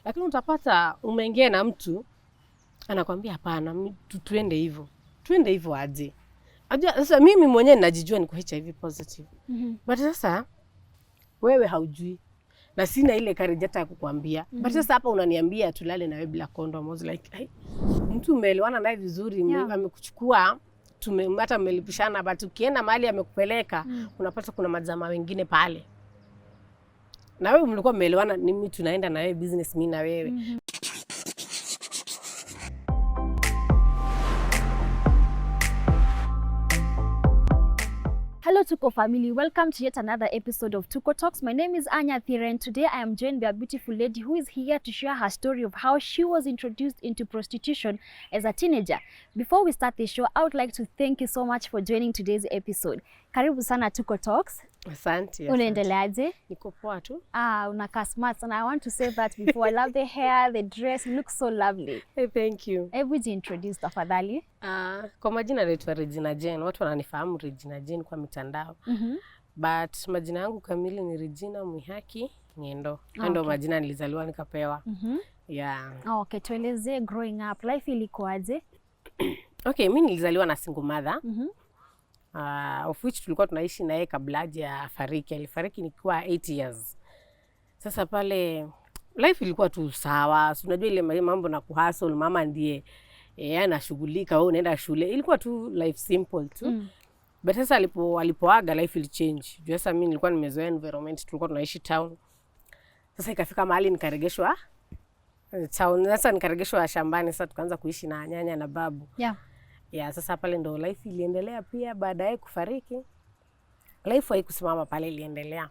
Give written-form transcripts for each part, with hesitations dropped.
Lakini utapata umeingia na mtu anakuambia hapana, tuende hivyo. Tuende hivyo aje? Ajua sasa mimi mwenyewe ninajijua niko HIV positive. But sasa wewe haujui. Na sina ile courage hata kukuambia. But sasa hapa unaniambia tulale na wewe bila condom. I was like, hey, mtu umeelewana naye vizuri, amekuchukua, hata mmelipishana, but ukienda mahali amekupeleka, unapata kuna majamaa wengine pale. Na wewe mlikuwa mmeelewana, ni mimi tunaenda na wewe business, mimi na wewe. Hello Tuko family, welcome to yet another episode of Tuko Talks. My name is Anya Thira and today I am joined by a beautiful lady who is here to share her story of how she was introduced into prostitution as a teenager. Before we start the show, I would like to thank you so much for joining today's episode. Karibu sana Tuko Talks. Asante. Unaendeleaje? Niko poa tu. Unakaa smart and I want to say that before. I love the hair, the dress, you look so lovely. Hey, thank you. Hebu introduce tafadhali. Kwa majina naitwa Regina Jane. Watu wananifahamu Regina Jane kwa mitandao. But majina yangu kamili ni Regina Mwihaki Ngendo. Ndio majina nilizaliwa nikapewa. Yeah. Okay, tueleze growing up, life ilikuwaje? Okay, mimi nilizaliwa na single mother. Of which tulikuwa tunaishi na yeye kabla ya fariki. Alifariki nikiwa 8 years. Sasa pale life ilikuwa tu sawa. Unajua ile mambo na kuhustle, mama ndiye anashughulika, wewe unaenda shule. Ilikuwa tu life simple tu. But sasa alipoaga life ili change. Juu sasa mimi nilikuwa nimezoea environment, tulikuwa tunaishi town. Sasa ikafika mahali nikaregeshwa town. Sasa nikaregeshwa shambani, sasa tukaanza kuishi na nyanya na babu. Yeah, sasa pale ndo life iliendelea pia baadaye kufariki. Life haikusimama pale, iliendelea.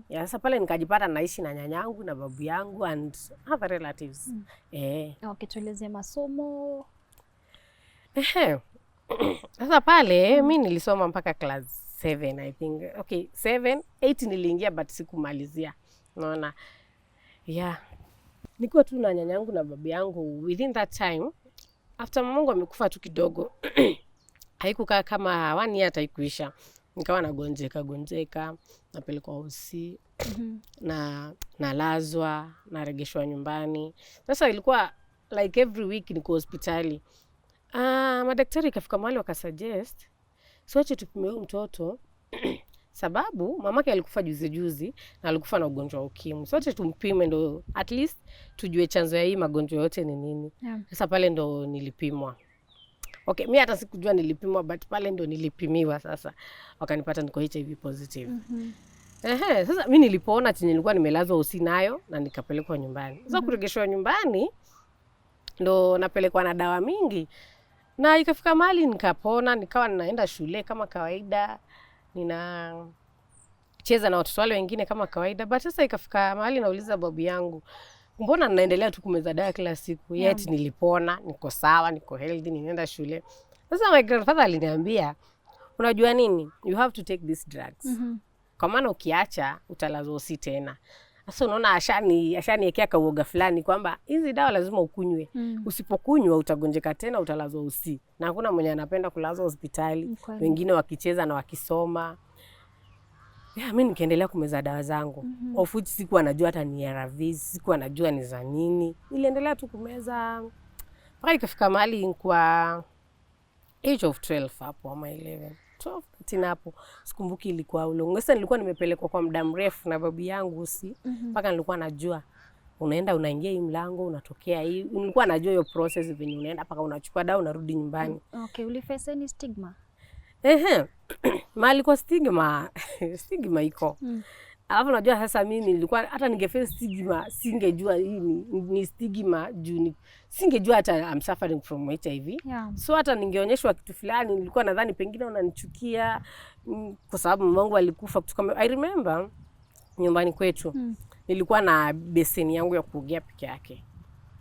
Yeah, sasa pale nikajipata naishi na nyanyangu na babu yangu and other relatives. Okay, tueleze masomo. Sasa pale mimi nilisoma mpaka class 7 I think. Okay, 7, 8 niliingia but sikumalizia. Unaona? Yeah. Nilikuwa tu na nyanyangu na babu yangu within that time. After mamangu amekufa tu kidogo, haikukaa kama 1 year haikuisha. Nikawa nagonjeka, napelekwa hosi, na nalazwa, naregeshwa nyumbani. Sasa ilikuwa like every week niko hospitali. Madaktari kafika mahali wakasuggest sote tupime mtoto sababu mamake alikufa juzi na alikufa na ugonjwa wa ukimwi. Sote tumpime ndo at least tujue chanzo ya hii magonjwa yote ni nini. Sasa pale ndo nilipimwa. Okay, mimi hata sikujua nilipimwa but pale ndo nilipimiwa sasa. Wakanipata niko HIV positive. Sasa mimi nilipoona chenye nilikuwa nimelazwa hosi nayo na nikapelekwa nyumbani. Sasa kuregeshwa nyumbani ndo napelekwa na dawa mingi. Na ikafika mahali nikapona, nikawa ninaenda shule kama kawaida. Ninacheza na watoto wale wengine kama kawaida. But sasa ikafika mahali nauliza babu yangu, mbona ninaendelea tu kumeza dawa kila siku? Yet nilipona, niko sawa, niko healthy, ninaenda shule. Sasa my grandfather aliniambia, unajua nini? You have to take these drugs. Kwa maana ukiacha utalazwa hosi tena. Sasa unaona ashaniwekea kauoga fulani kwamba hizi dawa lazima ukunywe. Usipokunywa utagonjeka tena, utalazwa hosi. Na hakuna mwenye anapenda kulazwa hospitali. Wengine wakicheza na wakisoma. Mimi nikaendelea kumeza dawa zangu. Of which sikuwa najua hata ni ARVs, sikuwa najua ni za nini. Niliendelea tu kumeza. Mpaka ikafika mahali kwa age of 12 hapo ama 11. 12 13 hapo. Sikumbuki ilikuwa ulongo. Sasa nilikuwa nimepelekwa kwa muda mrefu na babu yangu mpaka nilikuwa najua unaingia hii mlango, unatokea hii. Nilikuwa najua hiyo process venye unaenda mpaka unachukua dawa unarudi nyumbani. Okay, uliface ni stigma? Mali kwa stigma iko. Alafu najua sasa mimi nilikuwa hata ningeface stigma singejua hii ni stigma juu singejua hata I'm suffering from HIV. So hata ningeonyeshwa kitu fulani nilikuwa nadhani pengine unanichukia kwa sababu mamangu alikufa kutoka. I remember nyumbani kwetu nilikuwa na beseni yangu ya kuogea peke yake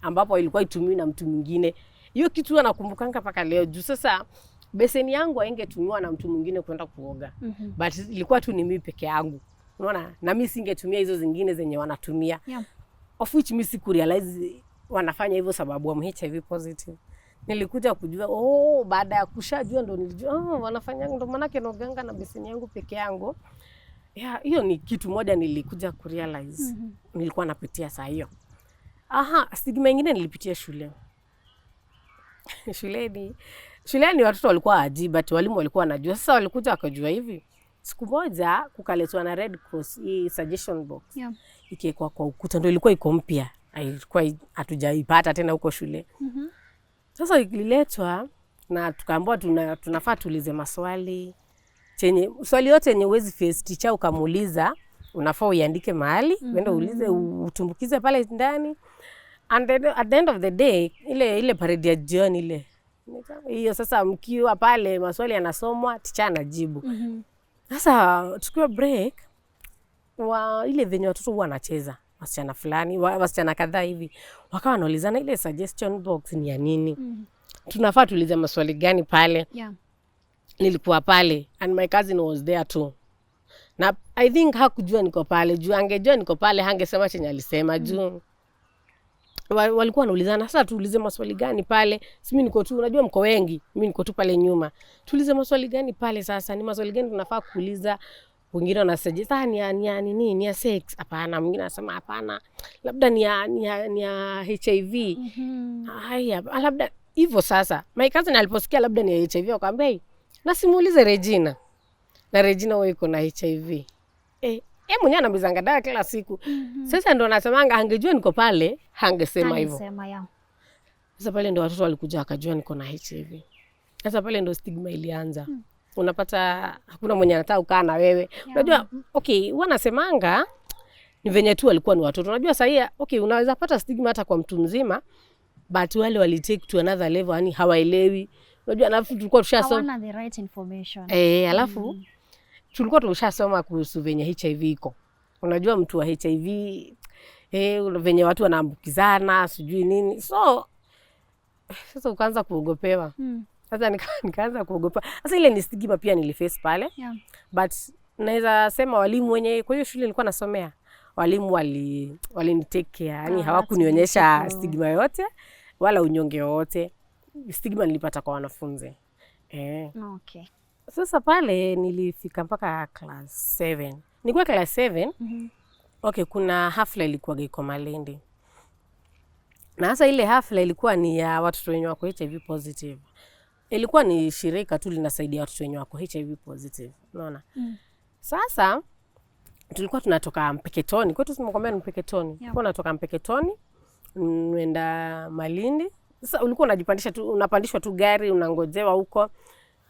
ambapo ilikuwa itumiwi na mtu mwingine. Hiyo kitu nakumbukanga mpaka leo juu sasa beseni yangu haingetumiwa na mtu mwingine kwenda kuoga. But ilikuwa tu ni mimi peke yangu. Unaona? Na mimi singetumia hizo zingine zenye wanatumia. Of which mimi sikurealize wanafanya hivyo sababu I'm HIV positive. Nilikuja kujua baada ya kushajua ndo nilijua wanafanya ndo maana naoganga na beseni yangu peke yangu. Hiyo ni kitu moja nilikuja kurealize. Nilikuwa napitia saa hiyo. Stigma ingine nilipitia shule. Shuleni watoto walikuwa aji, but walimu walikuwa wanajua. Sasa walikuja wakajua hivi. Siku moja kukaletwa na Red Cross hii suggestion box. Yeah. Ikiwekwa kwa ukuta, ndio ilikuwa iko mpya. Ilikuwa hatujaipata tena huko shule. Sasa ililetwa na tukaambiwa tunafaa tuulize maswali. Swali yote yenye uwezi face teacher ukamuuliza, unafaa uiandike mahali, uende uulize, utumbukize pale ndani. And then, at the end of the day, ile parade ya jioni ile. Hiyo sasa mkiwa pale maswali yanasomwa, teacher anajibu. Sasa tukiwa break, ile venye watoto huwa wanacheza, wasichana fulani, wasichana kadhaa hivi, wakawa wanaulizana ile suggestion box ni ya nini? Tunafaa tuulize maswali gani pale? Yeah. Nilikuwa pale and my cousin was there too. Na I think hakujua niko pale, juu angejua niko pale hangesema chenye alisema juu. Walikuwa wanaulizana, sasa tuulize maswali gani pale? Mimi niko tu, unajua mko wengi, mimi niko tu pale nyuma. Tuulize maswali gani pale sasa? Ni maswali gani tunafaa kuuliza? Wengine wanasuggest ni ya sex. Hapana, mwingine anasema hapana. Labda ni ya HIV. Haya, labda hivyo sasa. My cousin aliposikia labda ni ya HIV akamwambia, "Na simuulize Regina." Na Regina wewe iko na HIV. Mwenyewe anambizanga dawa kila siku. Sasa ndo nasemanga angejua niko pale, hangesema hivyo. Sasa pale ndo watoto walikuja wakajua niko na HIV. Sasa pale ndo stigma ilianza. Unapata hakuna mwenye anataka kukaa na wewe. Unajua wanasemanga ni venye tu walikuwa ni watoto. Unajua sasa unaweza pata stigma hata kwa mtu mzima, but wale wali take to another level, yani hawaelewi. Unajua alafu tulikuwa tushasoma hawana the right information. Alafu tulikuwa tumeshasoma kuhusu venye HIV iko. Unajua mtu wa HIV venye watu wanaambukizana, sijui nini. So sasa ukaanza kuogopewa. Sasa nikaanza kuogopa. Sasa ile ni stigma pia niliface pale. Yeah. But naweza sema walimu wenye kwa hiyo shule nilikuwa nasomea, walimu walini take care. Yani hawakunionyesha stigma yote wala unyonge wote. Stigma nilipata kwa wanafunzi. Okay. Sasa pale nilifika mpaka class 7. Nilikuwa class 7. Kuna hafla ilikuwa iko Malindi. Na sasa ile hafla ilikuwa ni ya watoto wenye wako HIV positive. Ilikuwa ni shirika tu linasaidia watoto wenye wako HIV positive. Unaona? Sasa tulikuwa tunatoka Mpeketoni. Kwetu tumekwambia ni Mpeketoni. Tulikuwa tunatoka Mpeketoni unaenda Malindi. Sasa ulikuwa unajipandisha tu, unapandishwa tu gari, unangojewa huko.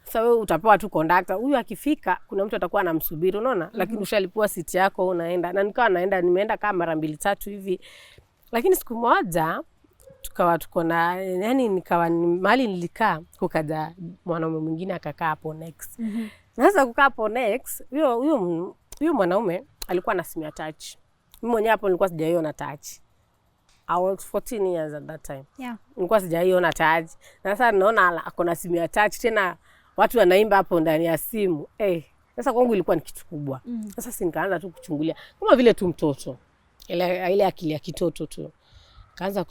Sasa wewe utapewa tu conductor. Huyu akifika kuna mtu atakuwa anamsubiri, unaona? Lakini ushalipua siti yako unaenda. Na nikawa nimeenda kama mara 2-3 hivi. Lakini siku moja tuko na nikawa mahali nilikaa kukaja mwanaume mwingine akakaa hapo next. Sasa kukaa hapo next, huyo mwanaume alikuwa na simu ya touch. Mimi mwenyewe hapo nilikuwa sijaiona touch. I was 14 years at that time. Yeah. Nilikuwa sijaiona touch. Na sasa naona ako na simu ya touch tena watu wanaimba hapo ndani ya simu. Sasa kwangu ilikuwa ni kitu kubwa. Sasa nikaanza tu kuchungulia. Kama vile tu mtoto. Ile akili ya kitoto tu. Kaanza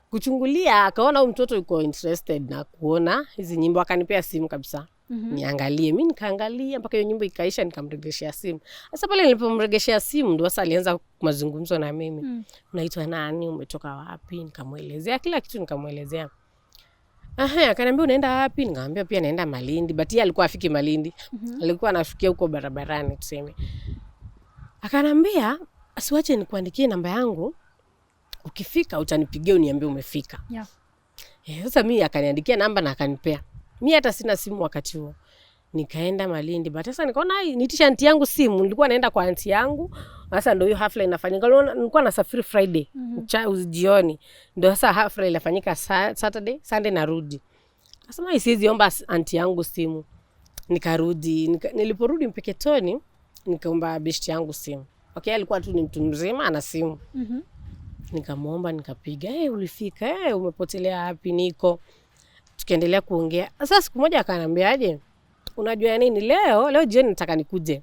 kuchungulia, akaona huyu mtoto yuko interested na kuona hizi nyimbo, akanipea simu kabisa. Niangalie, mimi nikaangalia mpaka hiyo nyimbo ikaisha, nikamregeshea simu. Sasa pale nilipomregeshea simu ndio sasa alianza mazungumzo na mimi. Unaitwa nani, umetoka wapi? Nikamuelezea kila kitu, nikamuelezea. Akaniambia unaenda wapi? Nikamwambia pia naenda Malindi, but yeye alikuwa afiki Malindi. Alikuwa anafikia huko barabarani tuseme. Akaniambia asiwache nikuandikie namba yangu. Ukifika utanipigia uniambie umefika. Yeah. Sasa mimi akaniandikia namba na akanipea. Mimi hata sina simu wakati huo. Nikaenda Malindi. But sasa nikaona nitisha aunti yangu simu. Nilikuwa naenda kwa aunti yangu. Sasa ndio hiyo hafla inafanyika. Nilikuwa nasafiri Friday, jioni. Ndio sasa hafla inafanyika Saturday, Sunday narudi. Nasema siwezi omba aunti yangu simu. Nikarudi. Niliporudi Mpeketoni, nikaomba besti yangu simu. Alikuwa tu ni mtu mzima ana simu. Nikamuomba, nikapiga, ulifika, umepotelea wapi? Niko. Tukaendelea kuongea. Sasa siku moja akaniambia aje, unajua nini leo jioni nataka nikuje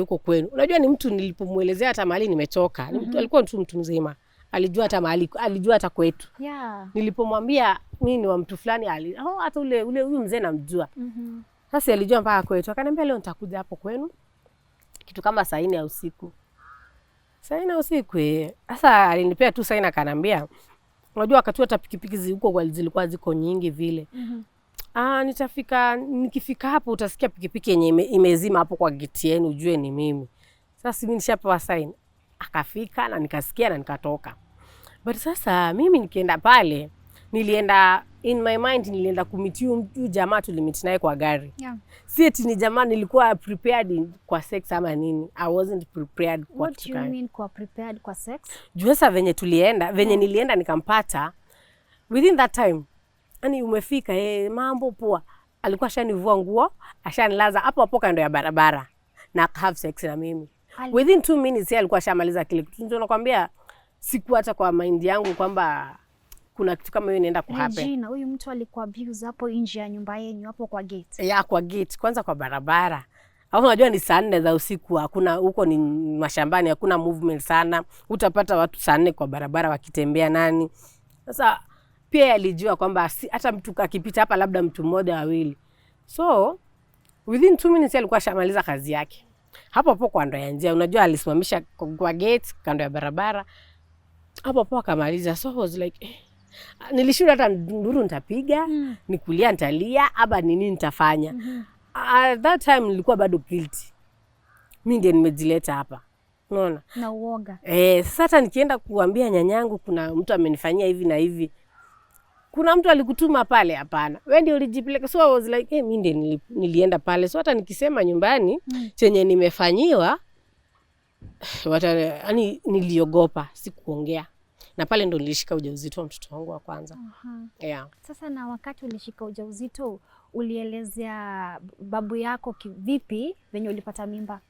huko kwenu. Unajua ni mtu nilipomuelezea hata mahali nimetoka. Ni mtu alikuwa mtu mzima. Alijua hata mahali, alijua hata kwetu. Yeah. Nilipomwambia mimi ni wa mtu fulani hata ule huyu mzee namjua. Sasa alijua mpaka kwetu. Akaniambia leo nitakuja hapo kwenu kitu kama saa 4 ya usiku. Saa 4 usiku. Sasa alinipea tu sign akaniambia, unajua wakati hata pikipiki huko zilikuwa ziko nyingi vile. Nikifika hapo utasikia pikipiki yenye imezima hapo kwa gate yenu ujue ni mimi. Sasa mimi nishapewa sign. Akafika na nikasikia na nikatoka. But sasa mimi nikienda pale, nilienda in my mind nilienda kumit huyu jamaa tulimit naye kwa gari. Yeah. Si eti ni jamaa nilikuwa prepared kwa sex ama nini. I wasn't prepared kwa What do you mean kwa prepared kwa sex? Juu sasa venye nilienda nikampata within that time. Ani umefika mambo poa. Alikuwa ashanivua nguo, ashanilaza hapo kando ya barabara na have sex na mimi. Within 2 minutes alikuwa ashamaliza kile kitu. Ndio nakwambia siku hata kwa mind yangu kwamba kuna kitu kama hiyo inaenda kuhappen. Regina, huyu mtu alikuwa abuse hapo nje ya nyumba yenu hapo kwa gate. Ya kwa gate, kwanza kwa barabara. Hapo unajua ni saa 4 za usiku, hakuna huko ni mashambani, hakuna movement sana. Utapata watu saa 4 kwa barabara wakitembea nani. Sasa pia alijua kwamba hata mtu akipita hapa labda mtu mmoja wawili. So within 2 minutes alikuwa ashamaliza kazi yake. Hapo kando ya njia, unajua alisimamisha kwa gate kando ya barabara. Hapo akamaliza. So I was like nilishuhudia hata nduru nitapiga, nikulia nitalia, aba nini nitafanya. At that time nilikuwa bado guilty. Mimi ndiye nimejileta hapa. Unaona? Na uoga. Sasa hata nikienda kuambia nyanyangu kuna mtu amenifanyia hivi na hivi. Kuna mtu alikutuma pale, hapana. Wewe ndio ulijipeleka. So I was like mimi ndiye nilienda pale. So hata nikisema nyumbani chenye nimefanyiwa yani niliogopa, sikuongea. Na pale ndo nilishika ujauzito wa mtoto wangu wa kwanza. Yeah. Sasa na wakati ulishika ujauzito ulielezea babu yako vipi venye ulipata mimba?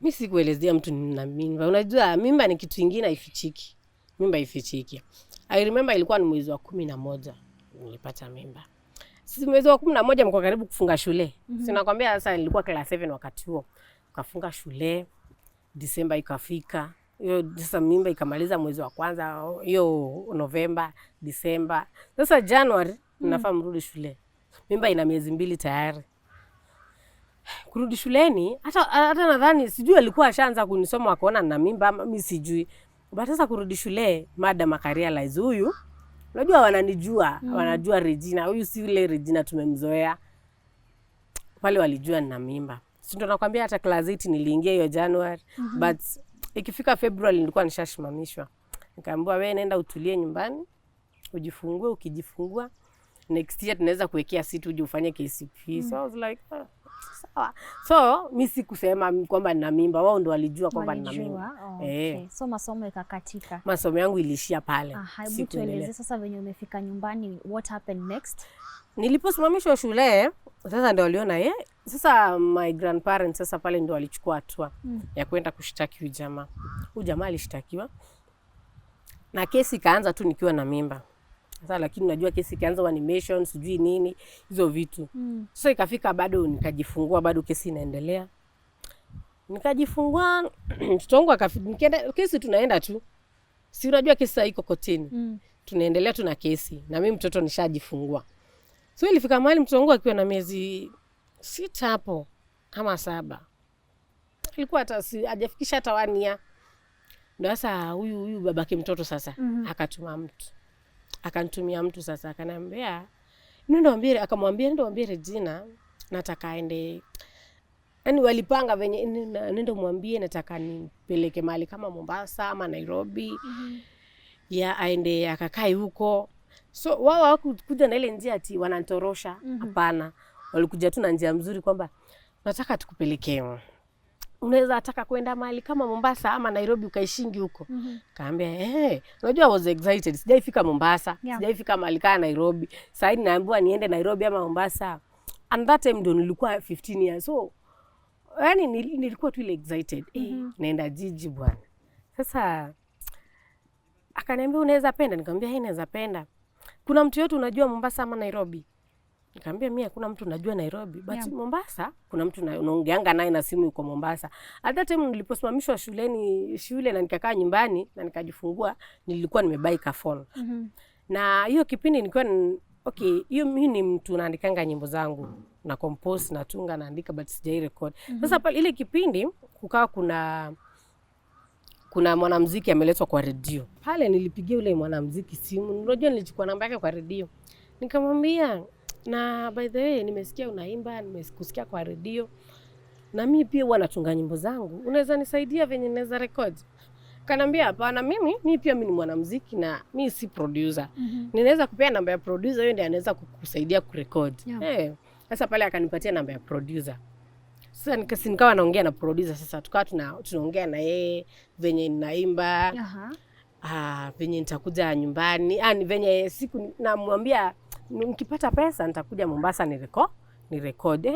Mimi sikuelezea mtu nina mimba. Unajua mimba ni kitu kingine haifichiki. Mimba haifichiki. I remember ilikuwa ni mwezi wa 11 nilipata mimba. Sisi mwezi wa 11 mko karibu kufunga shule. Sinakwambia sasa nilikuwa class 7 wakati huo. Tukafunga shule. Disemba ikafika. Hiyo sasa mimba ikamaliza mwezi wa kwanza, hiyo Novemba, Disemba. Sasa January nafaa mrudi shule. Mimba ina miezi 2 tayari. Kurudi shuleni, hata nadhani sijui alikuwa ashaanza kunisoma akaona na mimba ama mimi sijui. But sasa kurudi shule, madam akarealize huyu, unajua wananijua, wanajua Regina, huyu si yule Regina tumemzoea. Wale walijua nina mimba. Si ndio nakwambia hata class 8 niliingia hiyo January, but ikifika February nilikuwa nishashimamishwa. Nikaambiwa wewe nenda utulie nyumbani, ujifungue, ukijifungua next year tunaweza kuwekea situ uje ufanye KCP. So I was like sawa. So mimi sikusema kwamba nina mimba, wao ndio walijua kwamba nina mimba. Okay. So masomo ikakatika. Masomo yangu ilishia pale. Hebu tueleze sasa venye umefika nyumbani, what happened next? Niliposimamishwa shule, sasa ndio waliona sasa my grandparents sasa pale ndio walichukua hatua ya kwenda kushtaki huyu jamaa. Huyu jamaa alishtakiwa. Na kesi kaanza tu nikiwa na mimba. Sasa lakini unajua kesi kaanza animation sijui nini hizo vitu. Sasa ikafika bado nikajifungua, bado kesi inaendelea. Nikajifungua mtoto wangu akafika, kesi tunaenda tu. Si unajua kesi haiko kotini. Tunaendelea tu na kesi na mimi mtoto nishajifungua. So ilifika mahali mtoto wangu akiwa na miezi 6 hapo ama 7. Ilikuwa hata hajafikisha hata 1 year. Ndio sasa huyu babake mtoto sasa akatuma mtu. Akanitumia mtu sasa akaniambia nenda mwambie Regina nataka aende. Yaani walipanga venye nenda mwambie nataka nipeleke mahali kama Mombasa ama Nairobi. Ya aende akakae huko. So wao hawakuja na ile njia ati wanantorosha, hapana. Walikuja tu na njia mzuri kwamba nataka tukupelekee. Unaweza ataka kwenda mahali kama Mombasa ama Nairobi ukaishingi huko. Kaambia unajua I was excited. Sijaifika Mombasa, sijaifika mahali kama Nairobi. Sasa naambiwa niende Nairobi ama Mombasa. And that time ndo nilikuwa 15 years. So yani nilikuwa tu ile excited. Naenda jiji bwana. Sasa akaniambia unaweza penda, nikamwambia naweza penda. Kuna mtu yote unajua Mombasa ama Nairobi? Nikamwambia mimi hakuna mtu najua Nairobi, but Mombasa kuna mtu unaongeanga naye na simu yuko Mombasa. At that time niliposimamishwa shule na nikakaa nyumbani na nikajifungua, nilikuwa nimebuy ka phone. Na hiyo kipindi nilikuwa hiyo mimi ni mtu naandikanga nyimbo zangu, na compose, natunga, naandika but sijai record. Sasa pale ile kipindi kukawa kuna mwanamuziki ameletwa kwa redio. Pale nilipigia yule mwanamuziki simu. Unajua nilichukua namba yake kwa redio. Nikamwambia, na by the way nimesikia unaimba, nimekusikia kwa redio. Na mimi pia huwa natunga nyimbo zangu. Unaweza nisaidia venye naweza record? Kanambia hapana, mimi pia ni mwanamuziki na mimi si producer. Ninaweza kupea namba ya producer, yeye ndiye anaweza kukusaidia kurecord. Sasa pale akanipatia namba ya producer. Sasa nikawa naongea na producer, sasa tukawa tunaongea na yeye venye ninaimba. Venye nitakuja nyumbani. Ni venye siku namwambia nikipata pesa nitakuja Mombasa ni record.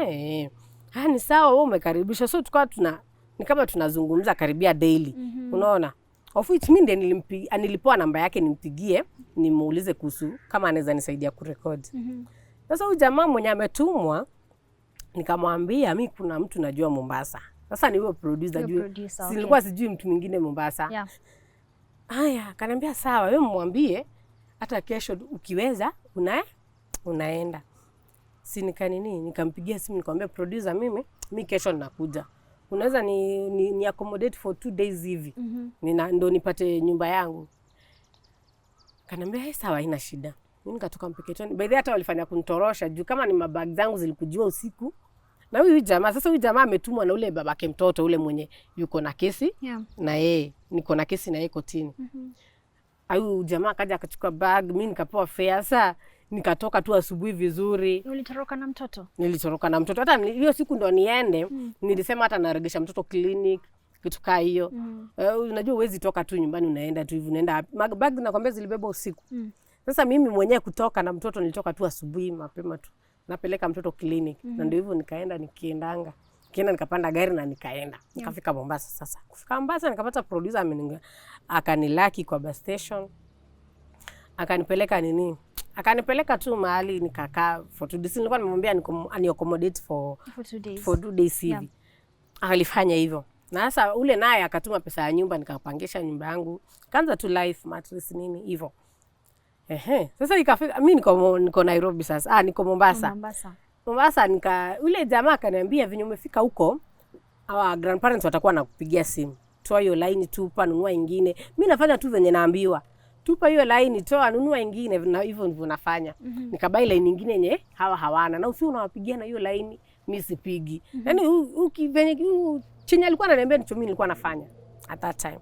Ni sawa, wewe umekaribisha. So tukawa ni kama tunazungumza karibia daily. Unaona? Of which mimi ndiye nilipoa namba yake nimpigie, nimuulize kuhusu kama anaweza nisaidia kurecord. Sasa huyu jamaa mwenye ametumwa nikamwambia mimi kuna mtu najua Mombasa. Sasa ni huyo producer juu. Nilikuwa sijui mtu mwingine Mombasa. Haya, kanambia sawa, wewe mwambie hata kesho ukiweza unaenda. Si nikampigia simu nikamwambia producer, mimi kesho ninakuja. Unaweza ni accommodate for 2 days hivi. Ndo nipate nyumba yangu. Kanambia sawa, haina shida. Mimi nikatoka Mpeketoni. By the way hata walifanya kunitorosha juu kama ni mabag zangu zilikujua usiku. Na huyu jamaa ametumwa na ule babake mtoto ule mwenye yuko na kesi. Na yeye niko na kesi na yeye kotini. Huyu jamaa akaja akachukua bag, mimi nikapewa fare. Sasa nikatoka tu asubuhi vizuri. Ulitoroka na mtoto? Nilitoroka na mtoto. Hata hiyo siku ndo niende, nilisema hata naregesha mtoto clinic, kitu kaa hiyo. Unajua huwezi toka tu nyumbani unaenda tu hivi, unaenda bag nakwambia zilibeba usiku. Sasa mimi mwenyewe kutoka na mtoto nilitoka tu asubuhi mapema tu. Napeleka mtoto clinic. Na ndio hivyo nikaenda nikapanda gari na nikaenda. Nikafika Mombasa sasa. Kufika Mombasa nikapata producer akanilaki kwa bus station. Akanipeleka tu mahali nikakaa for 2 days. Nilikuwa nimemwambia ani accommodate for 2 days hivi. Alifanya hivyo. Na sasa ule naye akatuma pesa ya nyumba, nikapangisha nyumba yangu. Kaanza tu life mattress hivyo. Sasa ikafika mimi niko Nairobi sasa. Niko Mombasa. Mombasa ule jamaa akaniambia venye umefika huko, our grandparents watakuwa nakupigia simu. Toa hiyo line, tupa, nunua ingine. Mimi nafanya tu venye naambiwa. Tupa hiyo line, toa, nunua ingine, na hivyo ndivyo nafanya. Nikabai line nyingine yenye hawana. Na usio unawapigia na hiyo line, mimi sipigi. Yaani venye chenye alikuwa ananiambia ndicho mimi nilikuwa nafanya at that time.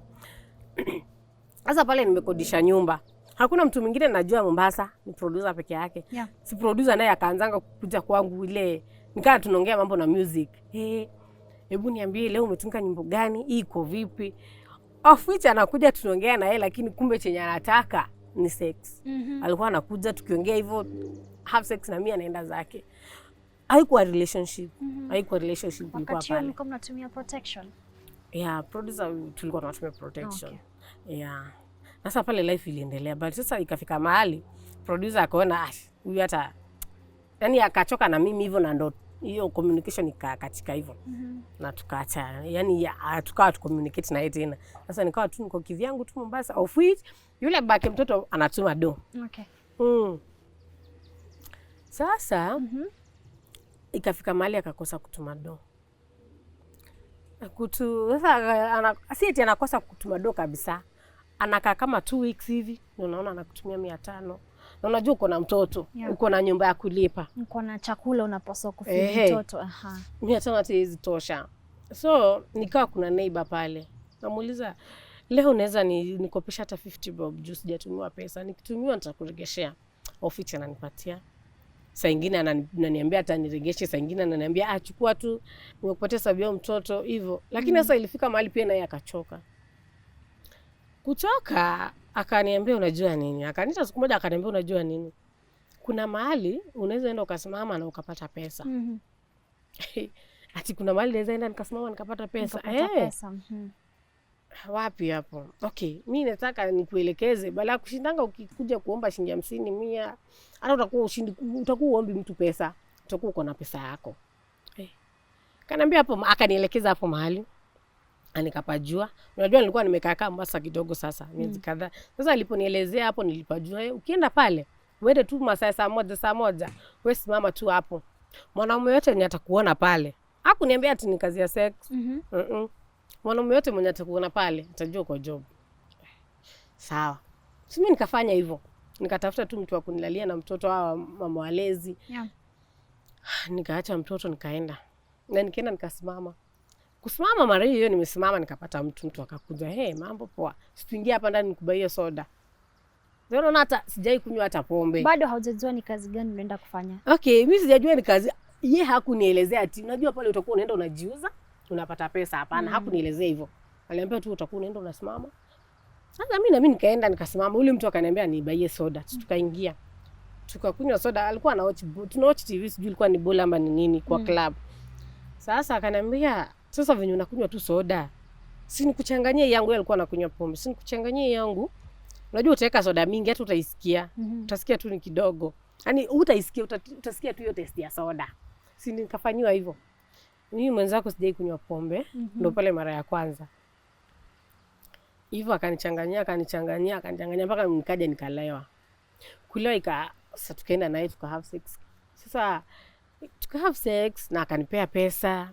Sasa pale nimekodisha nyumba. Hakuna mtu mwingine najua Mombasa, ni producer peke yake. Si producer naye akaanzanga kuja kwangu ile nikaa tunaongea mambo na music. Hebu niambie leo umetunga nyimbo gani? Hii iko vipi? Of which anakuja tunaongea na yeye, lakini kumbe chenye anataka ni sex. Alikuwa anakuja tukiongea hivyo have sex na mimi anaenda zake. Haikuwa relationship. Haikuwa relationship ilikuwa pale. Wakati mlikuwa mnatumia protection? Producer tulikuwa tunatumia protection. Sasa pale life iliendelea, but sasa ikafika mahali producer akaona huyu hata yani akachoka na mimi hivyo, na ndo hiyo communication ikakatika hivyo. Na tukaacha, yani tukawa tu communicate na yeye tena. Sasa nikawa tu niko kivyangu tu Mombasa, of which yule bake mtoto anatuma do. Sasa ikafika mahali akakosa kutuma do. Sasa si eti anakosa kutuma do kabisa. Anakaa kama 2 weeks hivi, unaona anakutumia 500. Na unajua uko na mtoto, uko na nyumba ya kulipa, uko na chakula unapaswa kufidi mtoto. 500 haiwezi tosha. So nikawa kuna neighbor pale. Namuuliza, leo unaweza nikopesha hata 50 bob juu sijatumiwa pesa. Nikitumiwa nitakuregeshea. Ofisi ananipatia. Saa nyingine ananiambia hata niregeshe, saa nyingine ananiambia chukua tu nimekupatia sabio mtoto hivyo. Lakini sasa ilifika mahali pia naye akachoka. Kuchoka akaniambia unajua nini? Akaniita siku moja akaniambia unajua nini? Kuna mahali unaweza enda ukasimama na ukapata pesa. Ati kuna mahali naweza enda nikasimama nikapata pesa. Wapi hapo? Okay, mimi nataka nikuelekeze bala kushindanga ukikuja kuomba shilingi 50 100, hata utakuwa uombi mtu pesa, utakuwa uko na pesa yako. Kaniambia hapo, akanielekeza hapo mahali. Anikapajua. Unajua nilikuwa nimekaa Mombasa kidogo sasa, miezi kadhaa. Sasa aliponielezea hapo nilipajua, ukienda pale, uende tu masaa saa moja, wewe simama tu hapo. Mwanaume yote ni atakuona pale. Hakuniambia ati ni kazi ya sex. Mwanaume yote mwenye atakuona pale atajua uko job. Sawa. Si mimi nikafanya hivyo. Nikatafuta tu mtu wa kunilalia na mtoto wa mama walezi. Yeah. Nikaacha mtoto nikaenda. Na nikaenda nikasimama. Kusimama mara hiyo nimesimama nikapata mtu akakuja, mambo poa. Situingia hapa ndani nikubaie soda. Unaona hata sijai kunywa hata pombe. Bado haujajua ni kazi gani unaenda kufanya? Okay, mimi sijajua ni kazi. Yeye hakunielezea ati unajua pale utakuwa unaenda unajiuza, unapata pesa. Hapana, hakunielezea hivyo. Aliambia tu utakuwa unaenda unasimama. Sasa mimi nikaenda nikasimama. Ule mtu akaniambia nibaie soda. Tukaingia. Tukakunywa soda. Alikuwa tunawatch TV, sijui ilikuwa ni bola ama ni nini kwa club. Sasa akaniambia sasa venye unakunywa tu soda, si nikuchanganyie yangu. Yeye alikuwa anakunywa pombe. Si nikuchanganyie yangu. Unajua utaweka soda mingi hata utaisikia. Utasikia tu ni kidogo. Yaani utaisikia, utasikia tu hiyo taste ya soda. Si nikafanywa hivyo. Mimi mwenzako sijai kunywa pombe, ndio pale mara ya kwanza. Hivyo akanichanganyia mpaka nikaja nikalewa. Kulewa sasa tukaenda naye tuka have sex. Sasa tuka have sex na akanipea pesa.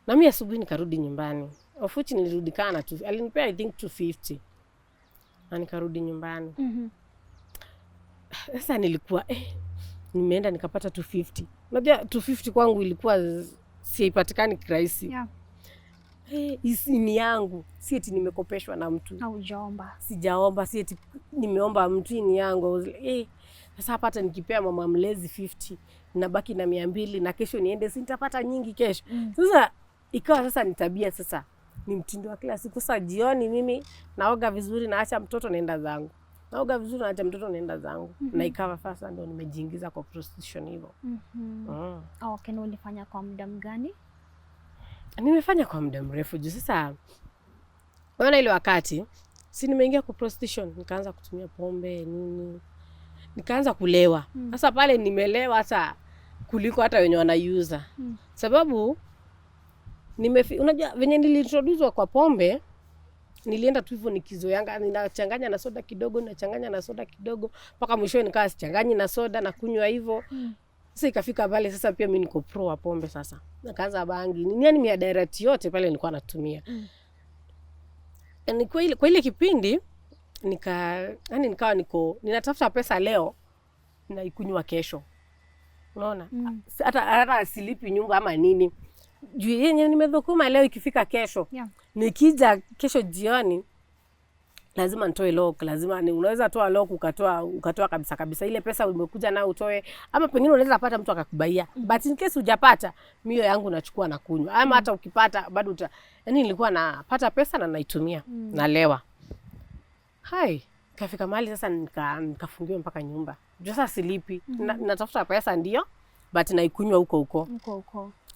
Na mimi asubuhi nikarudi nyumbani. Of which nilirudi kana tu. Alinipea I think 250. Na nikarudi nyumbani. Sasa nilikuwa nimeenda nikapata 250. Unajua 250 kwangu ilikuwa siipatikani kirahisi. Yeah. Hii ni yangu. Si eti nimekopeshwa na mtu. Haujaomba. Sijaomba, si eti nimeomba mtu, ni yangu. Sasa hapata nikipea mama mlezi 50, nabaki na 200 na kesho niende sitapata nyingi kesho. Sasa ikawa sasa ni tabia sasa. Ni mtindo wa kila siku. Sasa jioni mimi naoga vizuri naacha mtoto naenda zangu. Naoga vizuri naacha mtoto naenda zangu. Na ikawa sasa ndio nimejiingiza kwa prostitution hivyo. Okay, na ulifanya kwa muda gani? Nimefanya kwa muda mrefu juu sasa. Unaona ile wakati si nimeingia kwa prostitution, nikaanza kutumia pombe nini. Nikaanza kulewa. Sasa pale nimelewa hata kuliko hata wenye wanaiuza. Sababu unajua venye niliintroducewa kwa pombe, nilienda tu hivyo nikizoeanga, ninachanganya na soda kidogo, mpaka mwisho nikawa sichanganyi na soda na kunywa hivyo. Sasa ikafika pale sasa pia mimi niko pro wa pombe sasa. Nikaanza bangi. Yaani miadarati yote pale nilikuwa natumia. Kwa ile kipindi nikawa ninatafuta pesa leo na ikunywa kesho. Unaona? Hata silipi nyumba ama nini. Juu yenye nimedhukuma leo ikifika kesho. Yeah. Nikija kesho jioni lazima nitoe lock, lazima unaweza toa lock ukatoa kabisa ile pesa umekuja nayo utoe, ama pengine unaweza pata mtu akakubaia. But in case hujapata, mio yangu nachukua na kunywa. Ama hata ukipata bado yaani nilikuwa napata pesa na naitumia, nalewa. Kafika mahali sasa nikafungiwa mpaka nyumba. Juu sasa silipi. Natafuta pesa ndio, but naikunywa huko.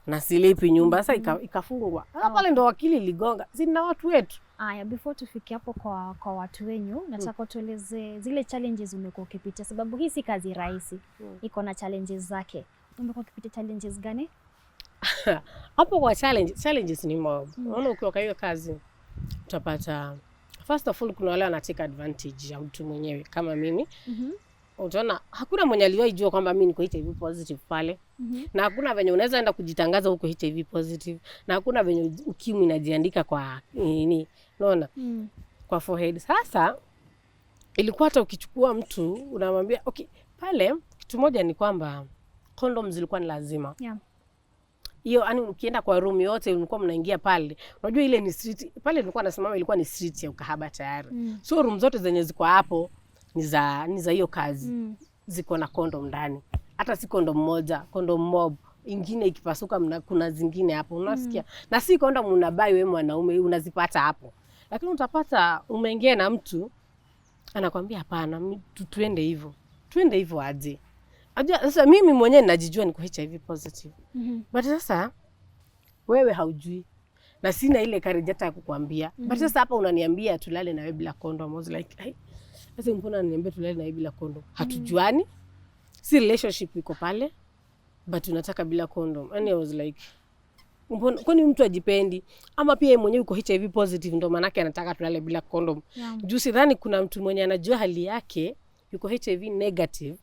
Na silipi nyumba. Sasa ikafungwa. Pale ndo wakili ligonga. Sina watu wetu. Before tufike hapo kwa watu wenyu, nataka tueleze zile challenges umekuwa ukipitia, sababu hii si kazi rahisi. Iko na challenges zake. Umekuwa ukipitia challenges gani? Hapo kwa challenges ni mob. Unaona ukiwa kwa hiyo kazi utapata first of all kuna wale wana take advantage ya mtu mwenyewe kama mimi. Utaona hakuna mwenye aliwahi jua kwamba mimi niko HIV positive pale. Na hakuna venye unaweza enda kujitangaza huko HIV positive. Na hakuna venye ukimwi inajiandika kwa nini. Unaona? Kwa forehead. Sasa ilikuwa hata ukichukua mtu unamwambia okay, pale kitu moja ni kwamba condoms zilikuwa ni lazima. Yeah. Hiyo yani ukienda kwa room yote ulikuwa mnaingia pale. Unajua ile ni street. Pale nilikuwa nasimama ilikuwa ni street ya ukahaba tayari. So room zote zenye ziko hapo ni za hiyo kazi. Ziko na condom ndani. Hata si condom moja, condom mob. Ingine ikipasuka kuna zingine hapo. Unasikia? Na si condom unabai wewe mwanaume unazipata hapo. Lakini utapata umeingia na mtu anakuambia hapana, tuende hivyo. Tuende hivyo aje. Ajua sasa mimi mwenyewe ninajijua niko HIV positive. But sasa wewe haujui. Na sina ile courage hata kukuambia. But sasa hapa unaniambia tulale na wewe bila condom. I was like, sasa mbona unaniambia tulale na wewe bila condom? Hatujuani. Si relationship iko pale. But unataka bila condom. And I was like, mbona kwani mtu ajipendi? Ama pia yeye mwenyewe uko HIV positive ndio maana yake anataka tulale bila condom. Juu sidhani kuna mtu mwenye anajua hali yake yuko HIV negative.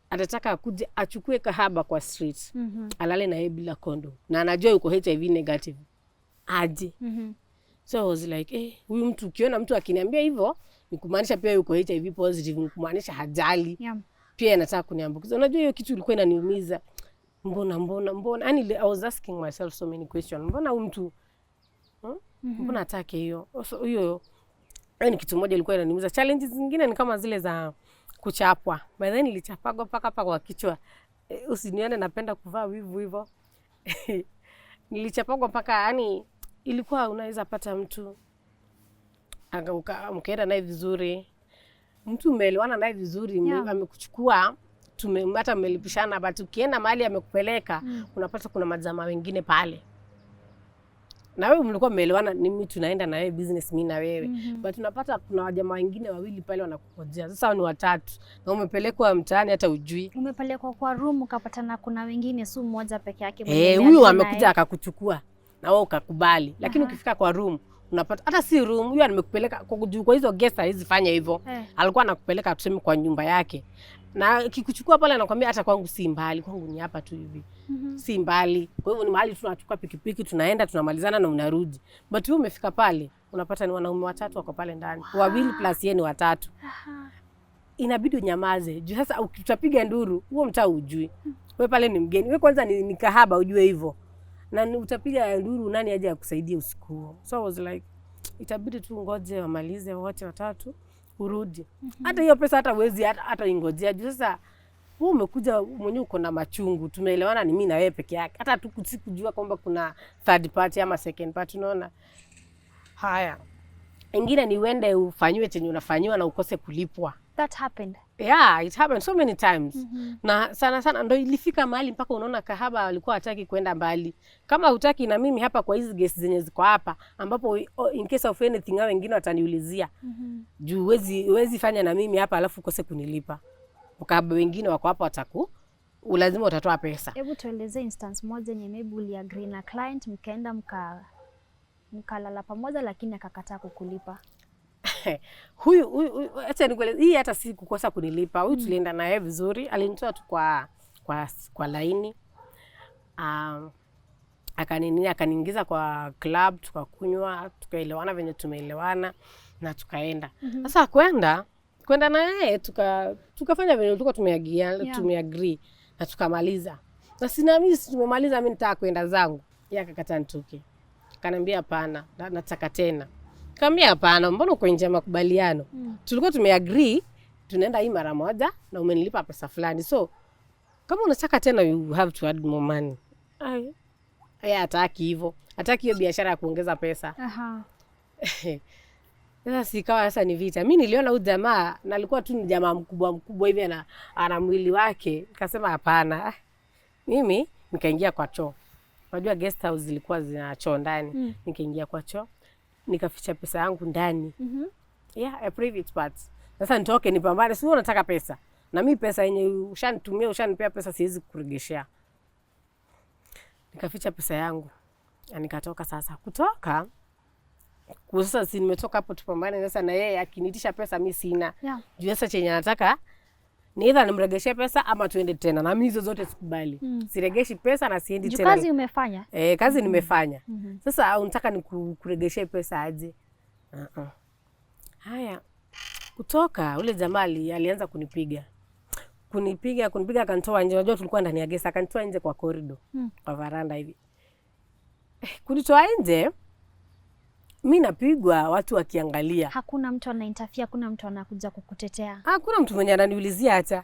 Atataka akuje achukue kahaba kwa street. Alale na yeye bila condom. Na anajua yuko HIV negative. aje. So I was like, huyu mtu ukiona mtu akiniambia hivyo, ni kumaanisha pia yuko HIV positive, ni kumaanisha hajali. Pia anataka kuniambukiza. Unajua hiyo kitu ilikuwa inaniumiza. Mbona? Yaani I was asking myself so many questions. Mbona huyu mtu mbona atake hiyo? So hiyo ni kitu moja ilikuwa inaniumiza. Challenges zingine ni kama zile za kuchapwa. By then nilichapagwa paka hapa kwa kichwa. Usinione napenda kuvaa wivu hivyo. Nilichapagwa paka, yani ilikuwa unaweza pata mtu mkaenda naye vizuri. Mtu umeelewana naye vizuri, amekuchukua, hata mmelipishana, but ukienda mahali amekupeleka, unapata kuna majamaa wengine pale. Na wewe mlikuwa mmeelewana, ni mimi tunaenda na wewe business, mimi na wewe. But unapata kuna wajamaa wengine wawili pale wanakukojea. Sasa ni watatu. Na umepelekwa mtaani hata ujui. Umepelekwa kwa room ukapatana kuna wengine, si mmoja peke yake. Huyu amekuja akakuchukua na wewe ukakubali. Lakini ukifika kwa room unapata hata si room, huyu nimekupeleka kwa hizo guest hizi fanya hivyo. Alikuwa anakupeleka tuseme kwa nyumba yake. Na kikuchukua pale anakuambia hata kwangu si mbali, kwangu ni hapa tu hivi. Si mbali. Kwa hivyo ni mahali tunachukua pikipiki, tunaenda, tunamalizana na unarudi. But wewe umefika pale, unapata ni wanaume watatu wako pale ndani. Wawili plus yeye ni watatu. Inabidi unyamaze. Juu sasa utapiga nduru, huo mtaa ujui. Wewe pale ni mgeni. Wewe kwanza ni kahaba ujue hivyo. Na utapiga nduru, nani aje akusaidie usiku huo? So I was like, itabidi tu ngoje wamalize wote watatu urudi. Hata hiyo pesa hata uwezi hata ingojea. Juu sasa wewe umekuja mwenyewe uko na machungu. Tumeelewana ni mimi na wewe peke yake. Hata tukujua kwamba kuna third party ama second party, unaona. Haya. Ingine ni uende ufanywe chenye unafanywa na ukose kulipwa. That happened. Yeah, it happened so many times. Na sana ndio ilifika mahali mpaka unaona kahaba alikuwa hataki kwenda mbali. Kama hutaki na mimi hapa kwa hizi guests zenye ziko hapa, ambapo in case of anything hao wengine wataniulizia. Juu huwezi fanya na mimi hapa alafu ukose kunilipa. Kahaba wengine wako hapa lazima utatoa pesa. Hebu tueleze instance moja yenye maybe uliagree na client mkaenda mkalala pamoja lakini akakataa kukulipa. Huyu acha nikueleze, hii hata si kukosa kunilipa. Huyu tulienda naye vizuri, alinitoa tu kwa laini. Akaniingiza kwa club, tukakunywa, tukaelewana venye tumeelewana na tukaenda. Sasa kwenda na yeye tukafanya venye tulikuwa tumeagree na tukamaliza. Na sina mimi tumemaliza, mimi nitaka kwenda zangu. Yeye akakataa nitoke. Akaniambia hapana, nataka tena. Kaambia hapana, mbona uko nje ya makubaliano? Tulikuwa tumeagree tunaenda hii mara moja na umenilipa pesa fulani. So kama unataka tena you have to add more money. Hataki hivyo. Hataki hiyo biashara ya kuongeza pesa. Sasa sikawa sasa ni vita. Mimi niliona huyu jamaa na alikuwa tu ni jamaa mkubwa hivi ana mwili wake. Nikasema hapana. Mimi nikaingia kwa choo. Unajua guest house zilikuwa zina choo ndani. Nikaingia kwa choo. Nikaficha pesa yangu ndani. A private part. Sasa nitoke nipambane, sio nataka pesa. Na mimi pesa yenye ushanipea pesa siwezi kuregeshea. Nikaficha pesa yangu. Na nikatoka sasa. Kutoka sasa si nimetoka hapo tupambane sasa na yeye akinitisha pesa mimi sina. Juu sasa chenye nataka ni either nimregeshe pesa ama tuende tena. Na mimi hizo zote sikubali. Siregeshi pesa na siendi tena. Kazi umefanya? Kazi nimefanya. Sasa unataka nikuregeshe pesa aje? Haya. Kutoka ule jamaa alianza kunipiga. Kunipiga akanitoa nje. Unajua tulikuwa ndani ya gesa, akanitoa nje kwa corridor. Kwa varanda hivi. Kunitoa nje, mimi napigwa watu wakiangalia. Hakuna mtu anainterfere, hakuna mtu anakuja kukutetea. Hakuna mtu mwenye ananiulizia hata.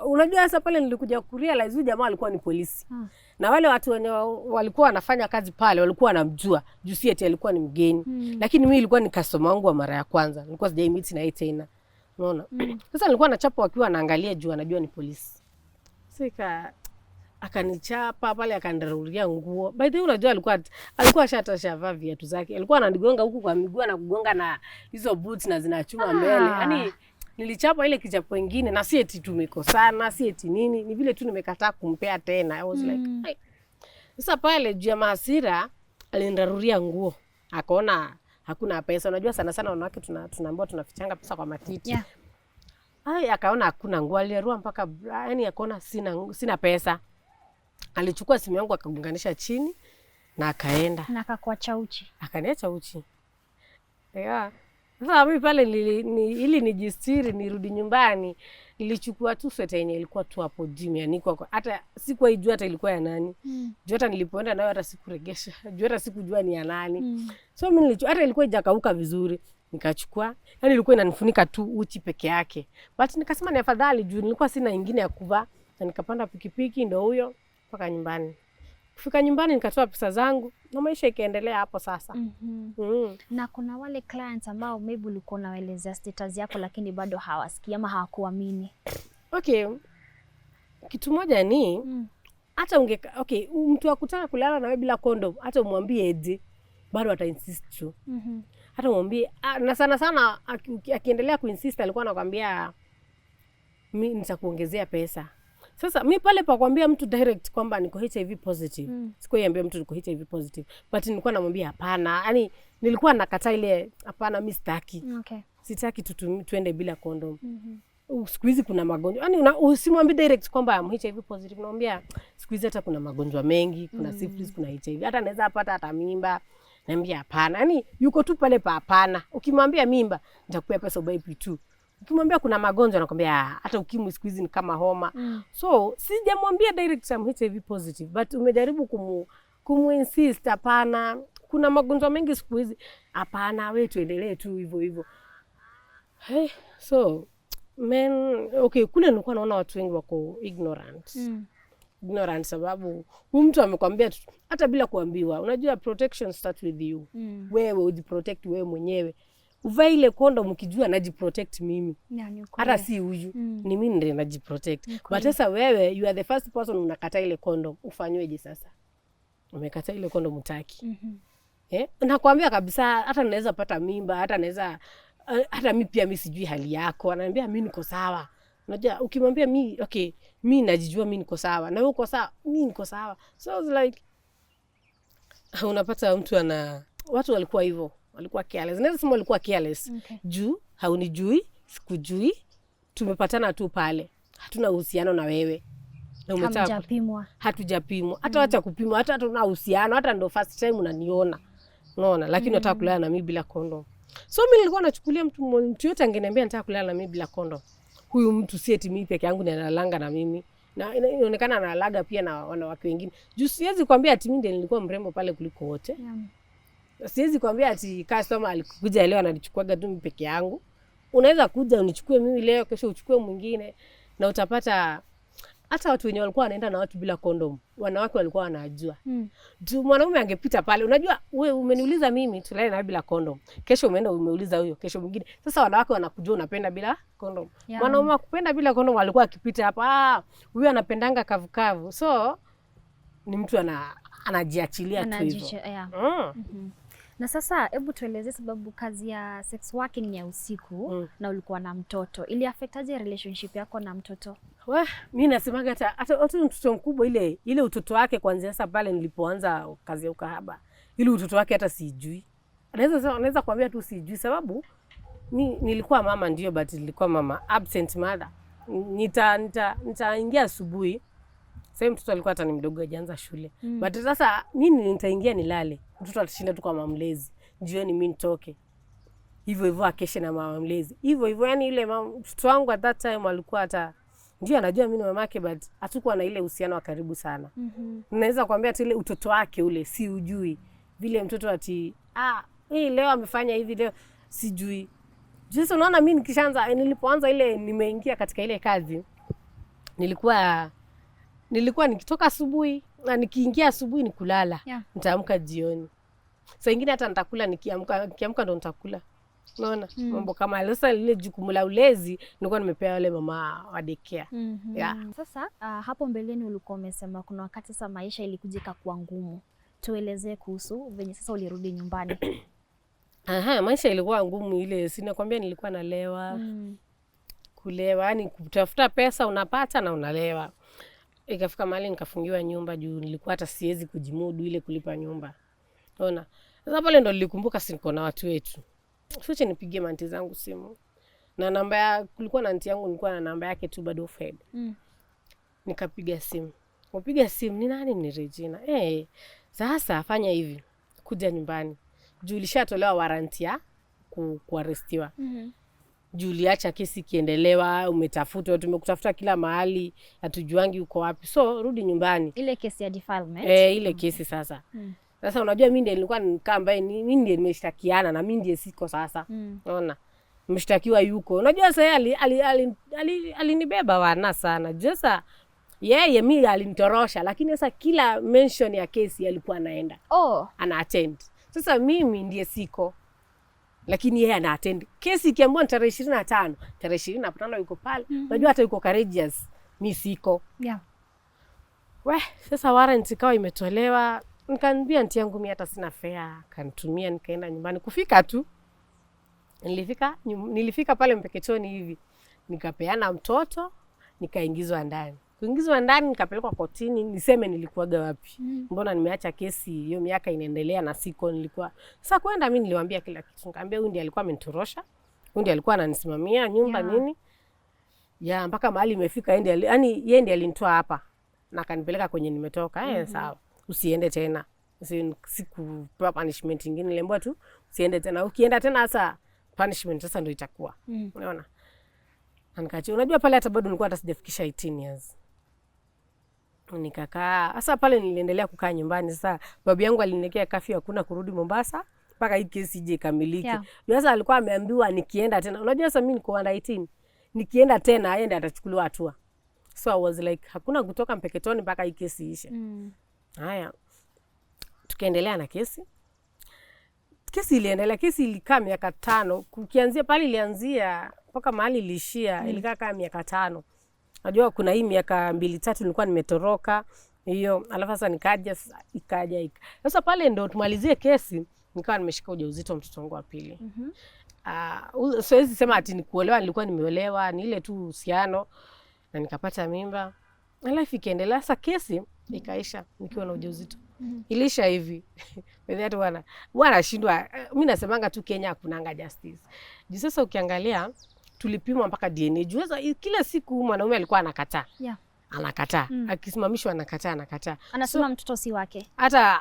Unajua sasa pale nilikuja kurealize huyu jamaa alikuwa ni polisi. Na wale watu wenye walikuwa wanafanya kazi pale walikuwa wanamjua. Juu si eti alikuwa ni mgeni. Lakini mimi ilikuwa ni customer wangu wa mara ya kwanza. Nilikuwa sijai meet na yeye tena. Unaona? Sasa nilikuwa nachapa wakiwa anaangalia juu anajua ni polisi. Sika akanichapa pale akandarulia nguo. By the way unajua alikuwa ashatashavaa viatu zake. Alikuwa ananigonga huku kwa miguu na kugonga na hizo boots na zinachuma mbele. Yaani nilichapa ile kichapo kingine na si eti tumekosana, si eti nini, ni vile tu nimekataa kumpea tena. I was like, sasa pale juu ya hasira alindarulia nguo. Akaona hakuna pesa. Unajua sana wanawake tunaambiwa tunafichanga pesa kwa matiti. Akaona hakuna nguo, alirua mpaka akaona sina pesa. Alichukua simu yangu akagunganisha chini na akaenda. Na akakuacha uchi. Akaniacha uchi. Yeah. Sasa mimi pale ili nijistiri nirudi nyumbani, nilichukua tu sweta yenye ilikuwa tu hapo gym yanikwa, hata sikuwa ijua hata ilikuwa ya nani. Juu hata nilipoenda nayo hata sikuregesha. Juu hata sikujua ni ya nani. So mimi hata ilikuwa ijakauka vizuri, nikachukua. Yaani ilikuwa inanifunika tu uchi peke yake. But nikasema ni afadhali juu nilikuwa sina ingine ya kuvaa. Na nikapanda pikipiki ndio huyo mpaka nyumbani. Kufika nyumbani nikatoa pesa zangu na maisha ikaendelea hapo sasa. Na kuna wale clients ambao maybe ulikuwa unaelezea status yako lakini bado hawasikii ama hawakuamini. Okay. Kitu moja ni hata mtu akutaka kulala na wewe bila condom, hata umwambie aje, bado ata insist tu. Hata umwambie na sana akiendelea kuinsist alikuwa anakuambia mimi nitakuongezea pesa. Sasa mimi pale pa kuambia mtu direct kwamba niko HIV positive. Sikuiambia mtu niko HIV positive, but nilikuwa namwambia hapana. Yaani nilikuwa nakataa ile hapana, mimi sitaki. Okay. Sitaki tuende bila condom. Siku hizi kuna magonjwa. Yaani usimwambie direct kwamba I'm HIV positive. Naambia siku hizi hata kuna magonjwa mengi, kuna syphilis, kuna HIV. Hata anaweza pata hata mimba. Naambia hapana. Yaani yuko tu pale pa hapana. Ukimwambia mimba, nitakupea pesa ubai tu. Ukimwambia kuna magonjwa anakuambia hata ukimwi siku hizi ni kama homa. So sijamwambia direct I'm HIV positive, but umejaribu kumu-insist hapana. Kuna magonjwa mengi siku hizi. Hapana, wewe tuendelee tu hivyo hivyo. Hey, so okay, kule nilikuwa naona watu wengi wako ignorant. Ignorant sababu mtu amekwambia hata bila kuambiwa. Unajua protection start with you. Wewe ujiprotect wewe mwenyewe. Uvae ile condom ukijua najiprotect mimi. Hata si huyu. Ni mimi ndiye najiprotect. But sasa wewe you are the first person unakata ile condom. Ufanyweje sasa? Umekata ile condom utaki. Nakwambia kabisa hata naweza pata mimba, hata mimi pia mimi sijui hali yako. Ananiambia mimi niko sawa. Unajua ukimwambia mimi okay, mimi najijua mimi niko sawa. Na wewe uko sawa, mimi niko sawa. So I was like unapata mtu watu walikuwa hivyo. Walikuwa careless. Naweza sema walikuwa careless. Juu haunijui, sikujui. Tumepatana tu pale. Hatuna uhusiano na wewe. Hatujapimwa. Hata acha kupimwa, hata hatuna uhusiano, hata ndo first time unaniona. Unaona, lakini unataka kulala na mimi bila condom. So mimi nilikuwa nachukulia mtu yote angeniambia nataka kulala na mimi bila condom. Huyu mtu si eti mimi peke yangu ndiye analanga na mimi. Na inaonekana analaga pia na wanawake wengine. Juu siwezi kuambia ati mimi ndiye nilikuwa mrembo pale kuliko wote. Siwezi kuambia ati customer alikuja leo ananichukuaga tu mimi peke yangu. Unaweza kuja unichukue mimi leo, kesho uchukue mwingine, na utapata hata watu wenye walikuwa wanaenda na watu bila condom, wanawake walikuwa wanajua. Juu mwanaume angepita pale, unajua wewe umeniuliza mimi tulale na bila condom. Kesho umeenda umeuliza huyo, kesho mwingine. Sasa wanawake wanakujua unapenda bila condom. Mwanaume akupenda bila condom alikuwa akipita hapa, huyu anapendanga kavukavu. So ni mtu anajiachilia tu hivyo. Na sasa hebu tueleze sababu kazi ya sex working ni ya usiku na ulikuwa na mtoto. Ili affectaje relationship yako na mtoto? Mimi nasemaga hata mtoto mkubwa ile utoto wake kuanzia sasa pale nilipoanza kazi ya ukahaba. Ile utoto wake hata sijui. Anaweza kuambia tu sijui sababu nilikuwa mama ndio, but nilikuwa mama absent mother. Nitaingia asubuhi. Sasa mtoto alikuwa hata ni mdogo hajaanza shule. But sasa mimi nitaingia nilale. Mtoto atashinda tu kwa mama mlezi. Jioni mimi nitoke. Hivyo akeshe na mama mlezi. Hivyo yani ile mtoto wangu at that time alikuwa hata ndio anajua mimi ni mamake, but hatakuwa na ile uhusiano wa karibu sana. Naweza kuambia ati ile utoto wake ule si ujui. Vile mtoto ati leo amefanya hivi leo sijui. Sasa unaona mimi nilipoanza ile nimeingia katika ile kazi nilikuwa nikitoka asubuhi na nikiingia asubuhi ni kulala. Nitaamka jioni. Saa nyingine hata nitakula nikiamka ndo nitakula. Unaona? Mambo kama sasa ile jukumu la ulezi nilikuwa nimepewa wale mama wa daycare. Sasa hapo mbeleni ulikuwa umesema kuna wakati sasa maisha ilikujika kuwa ngumu. Tuelezee kuhusu venye sasa ulirudi nyumbani. Maisha ilikuwa ngumu ile. Sinakwambia nilikuwa nalewa. Kulewa, yani kutafuta pesa unapata na unalewa. Ikafika mahali nikafungiwa nyumba juu nilikuwa hata siwezi kujimudu ile kulipa nyumba. Unaona? Sasa pale ndo nilikumbuka niko na watu wetu. Sote nipigie manti zangu simu. Na kulikuwa na anti yangu nilikuwa na namba yake tu bado fed. Nikapiga simu. Kupiga simu ni nani? Ni Regina. Sasa fanya hivi, kuja nyumbani. Juu ulishatolewa warrant ya kuarestiwa. Juu uliacha kesi kiendelewa, umetafutwa, tumekutafuta kila mahali, hatujuangi uko wapi. So rudi nyumbani. Ile kesi ya defilement. Ile kesi sasa. Sasa unajua mimi ndiye nilikuwa nikaa ambaye mimi ndiye nimeshtakiana na mimi ndiye siko sasa. Unaona? Mshtakiwa yuko. Unajua sasa alinibeba wana sana. Sasa yeye mimi alinitorosha, lakini sasa kila mention ya kesi alikuwa anaenda. Ana attend. Sasa mimi ndiye siko. Lakini yeye ana attend. Kesi ikiambiwa ni tarehe 25, tarehe 25 yuko pale. Unajua hata yuko courageous, mimi siko. Sasa warrant ikawa imetolewa. Nikamwambia aunti yangu mimi hata sina fare, kanitumia nikaenda nyumbani. Kufika tu nilifika pale Mpeketoni hivi. Nikapeana mtoto, nikaingizwa ndani. Kuingizwa ndani nikapelekwa kotini, niseme nilikuwaga wapi. Mbona nimeacha kesi hiyo miaka inaendelea na siko nilikuwa. Sasa kwenda mimi niliwaambia kila kitu. Nikamwambia huyu ndiye alikuwa amenitorosha. Huyu ndiye alikuwa ananisimamia nyumba nini. Mpaka mahali imefika yeye ndiye alinitoa hapa na kanipeleka kwenye nimetoka. Sawa. Usiende tena. Sikupewa punishment nyingine, niliambiwa tu usiende tena. Ukienda tena sasa punishment sasa ndio itakuwa. Unaona? Nikaacha. Unajua pale hata bado nilikuwa hata sijafikisha 18 years. Nikakaa. Sasa pale niliendelea kukaa nyumbani. Sasa babu yangu aliniwekea kafyu hakuna kurudi Mombasa mpaka hii kesi ije ikamilike. Sasa alikuwa ameambiwa nikienda tena. Unajua sasa mimi niko under 18. Nikienda tena yeye ndiye atachukuliwa hatua. So I was like hakuna kutoka Mpeketoni mpaka hii kesi ishe. Haya. Tukaendelea na kesi. Kesi iliendelea, kesi ilikaa miaka 5. Kukianzia pale ilianzia mpaka mahali ilishia, ilikaa kama miaka 5. Najua kuna hii miaka 2-3 nilikuwa nimetoroka. Hiyo alafu sasa nikaja ikaja. Sasa pale ndo tumalizie kesi, nikawa nimeshika ujauzito mtoto wangu wa pili. Siwezi sema ati nikuolewa, nilikuwa nimeolewa, ni ile tu uhusiano na nikapata mimba. Alafu ikaendelea, sasa kesi ikaisha nikiwa na ujauzito. Ilisha hivi. Wewe hata bwana shindwa. Mimi nasemanga tu Kenya hakunanga justice. Juu sasa ukiangalia tulipimwa mpaka DNA. Juu sasa kila siku mwanaume alikuwa anakataa. Anakataa. Akisimamishwa anakataa. Anasema mtoto si wake. Hata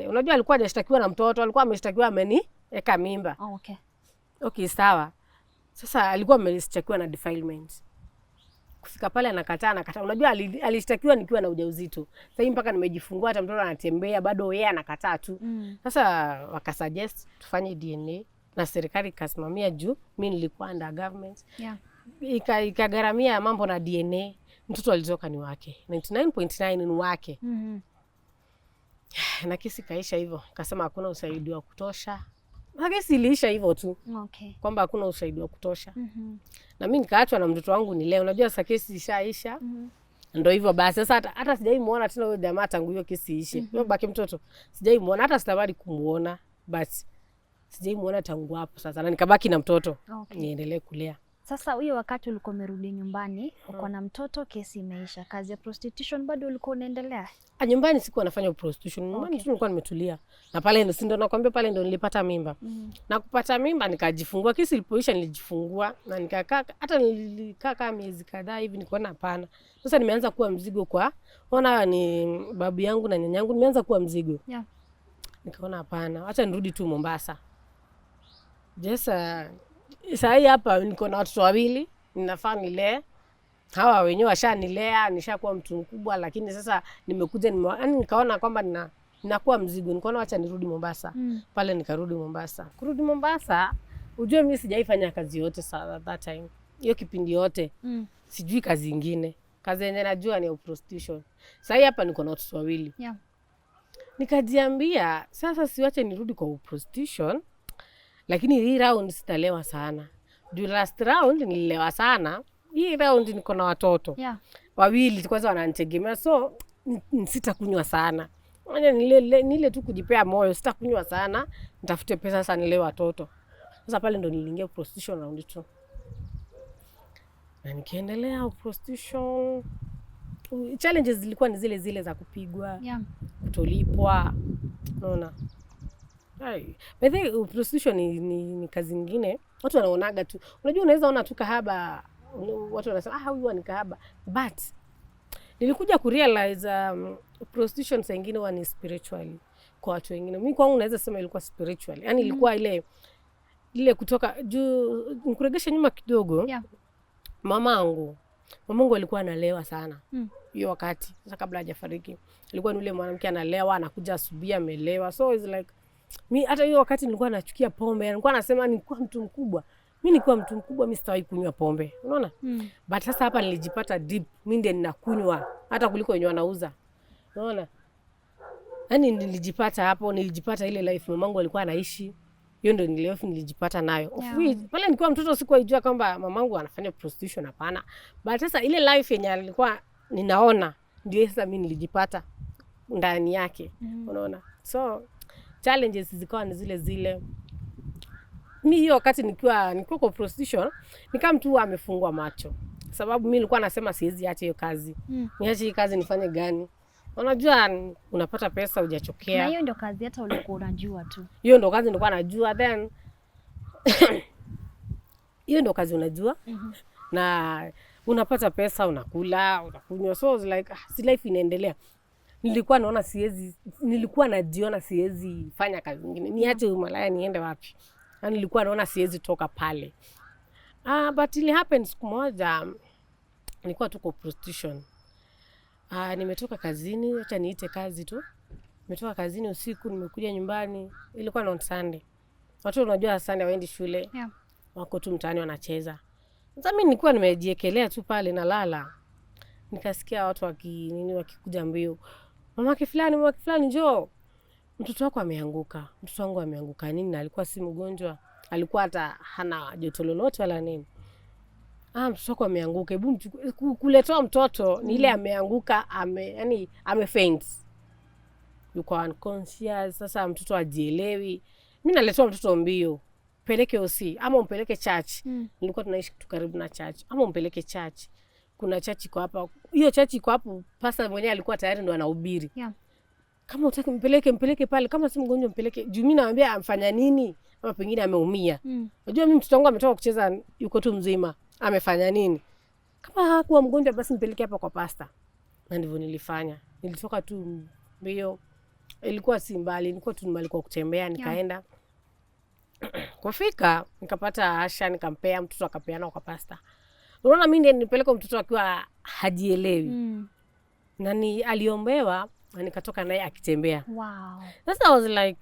unajua alikuwa hajashtakiwa na mtoto, alikuwa ameshtakiwa ameniweka mimba. Okay, sawa. Sasa alikuwa ameshtakiwa na defilement. Kufika pale anakataa. Unajua alishtakiwa nikiwa na ujauzito. Sasa hii mpaka nimejifungua hata mtoto anatembea bado yeye anakataa tu. Sasa wakasuggest tufanye DNA na serikali ikasimamia juu mimi nilikuwa under government. Ikagaramia mambo na DNA. Mtoto alitoka ni wake. 99.9 ni wake. Na kesi kaisha hivyo. Kasema hakuna ushahidi wa kutosha. Na kesi iliisha hivyo tu. Kwamba hakuna ushahidi wa kutosha. Na mimi nikaachwa na mtoto wangu ni leo. Unajua sasa kesi ishaisha. Ndio hivyo basi. Sasa hata sijaimuona tena huyo jamaa tangu hiyo kesi ishe. Hiyo baki mtoto. Sijaimuona hata sitabari kumuona. But sijaimuona tangu hapo sasa. Na nikabaki na mtoto. Niendelee kulea. Sasa huyo wakati ulikuwa umerudi nyumbani, uko na mtoto, kesi imeisha. Kazi ya prostitution bado ulikuwa unaendelea? Nyumbani sikuwa nafanya prostitution. Nyumbani tu nilikuwa nimetulia. Na pale ndio nakwambia pale ndio nilipata mimba. Na kupata mimba nikajifungua. Kesi ilipoisha nilijifungua na nikakaa hata nilikaa kama miezi kadhaa hivi nikaona hapana. Sasa nimeanza kuwa mzigo kwa ni babu yangu na nyanyangu, nimeanza kuwa mzigo. Nikaona hapana, acha nirudi tu Mombasa. Sasa hii hapa niko na watoto 2, ninafaa nilee. Hawa wenyewe washanilea, nishakuwa mtu mkubwa, lakini sasa nimekuja nikaona kwamba ninakuwa mzigo. Nikaona acha nirudi Mombasa. Pale nikarudi Mombasa. Kurudi Mombasa, ujue mimi sijaifanya kazi yote that time. Hiyo kipindi yote. Sijui kazi nyingine. Kazi yenyewe najua ni prostitution. Sasa hii hapa niko na watoto 2. Nikajiambia sasa siwache nirudi kwa prostitution. Lakini hii round sitalewa sana. Juu last round nililewa sana. Hii round niko na watoto. 2 kwanza wananitegemea. So sitakunywa sana. Nile tu kujipea moyo, sitakunywa sana. Nitafute pesa sasa nilewe watoto. Sasa pale ndo niliingia prostitution round 2. Na nikiendelea prostitution. Challenges zilikuwa ni zile za kupigwa. Kutolipwa. Unaona? By the way, prostitution ni kazi nyingine. Watu wanaonaga tu. Unajua unaweza ona tu kahaba, watu wanasema huyu ni kahaba. But nilikuja kurealize prostitution saa nyingine ni spiritually. kwa watu wengine. Mimi kwangu naweza sema ilikuwa spiritual. Yaani ilikuwa ile kutoka juu. Nikuregesha nyuma kidogo. Mamangu alikuwa analewa sana. Hiyo wakati sasa kabla hajafariki. Alikuwa ni yule mwanamke analewa, anakuja asubuhi amelewa. So it's like mimi hata hiyo wakati nilikuwa nachukia pombe. Nilikuwa nasema nilikuwa mtu mkubwa. Mimi nilikuwa mtu mkubwa, mimi sitawahi kunywa pombe. Unaona? But sasa hapa nilijipata deep. Mimi ndiye ninakunywa hata kuliko wenye wanauza. Unaona? Yaani nilijipata ile life mamangu alikuwa anaishi. Hiyo ndio nilijipata nayo. Pale nikiwa mtoto sikuwa ijua kwamba mamangu anafanya prostitution, hapana. But sasa ile life yenye nilikuwa ninaona ndio sasa mimi nilijipata ndani yake. Unaona? So challenges zikawa ni zile. Mimi hiyo wakati nikiwa kwa prostitution nikaa mtu amefungwa macho. Sababu mimi nilikuwa nasema siwezi acha hiyo kazi. Niache hii kazi nifanye gani? Unajua unapata pesa hujachokea. Na hiyo ndio kazi hata ulikuwa unajua tu. Hiyo ndio kazi nilikuwa najua then. Hiyo ndio kazi unajua. Na unapata pesa, unakula, unakunywa. So it's like si life inaendelea. Nilikuwa najiona siwezi fanya kazi nyingine. Niache umalaya niende wapi? Na nilikuwa naona siwezi toka pale. But it happened siku moja nilikuwa tuko prostitution. Nimetoka kazini, acha niite kazi tu. Nimetoka kazini usiku, nimekuja nyumbani. Ilikuwa on Sunday. Watu unajua Sunday waendi shule. Wako tu mtaani wanacheza. Sasa mimi nilikuwa nimejiekelea tu pale na lala. Nikasikia watu wakikuja mbio. Mamake fulani njoo. Mtoto wako ameanguka. Mtoto wangu ameanguka nini? Na alikuwa si mgonjwa. Alikuwa hata hana joto lolote wala nini. Mtoto wako ameanguka. Hebu kuletea mtoto ni ile ameanguka, amefaint. Yuko unconscious. Sasa mtoto hajielewi. Mimi naletea mtoto mbio. Peleke OC ama umpeleke church. Nilikuwa tunaishi karibu na church. Ama umpeleke church. Kuna church iko hapa. Hiyo church iko hapo. Pastor mwenyewe alikuwa tayari ndo anahubiri. Kama utaki mpeleke pale, kama si mgonjwa mpeleke. Juu mimi naambia amfanya nini? Ama pengine ameumia. Unajua mimi mtoto wangu ametoka kucheza yuko tu mzima. Amefanya nini? Kama hakuwa mgonjwa basi mpeleke hapa kwa pastor. Na ndivyo nilifanya. Nilitoka tu mbio. Ilikuwa si mbali, nilikuwa tu mbali kwa kutembea, nikaenda. Kufika, nikapata Asha, nikampea mtoto akapeana kwa pastor. Unaona mimi ndiye nipeleka mtoto akiwa hajielewi. Na aliombewa na nikatoka naye akitembea. Sasa I was like,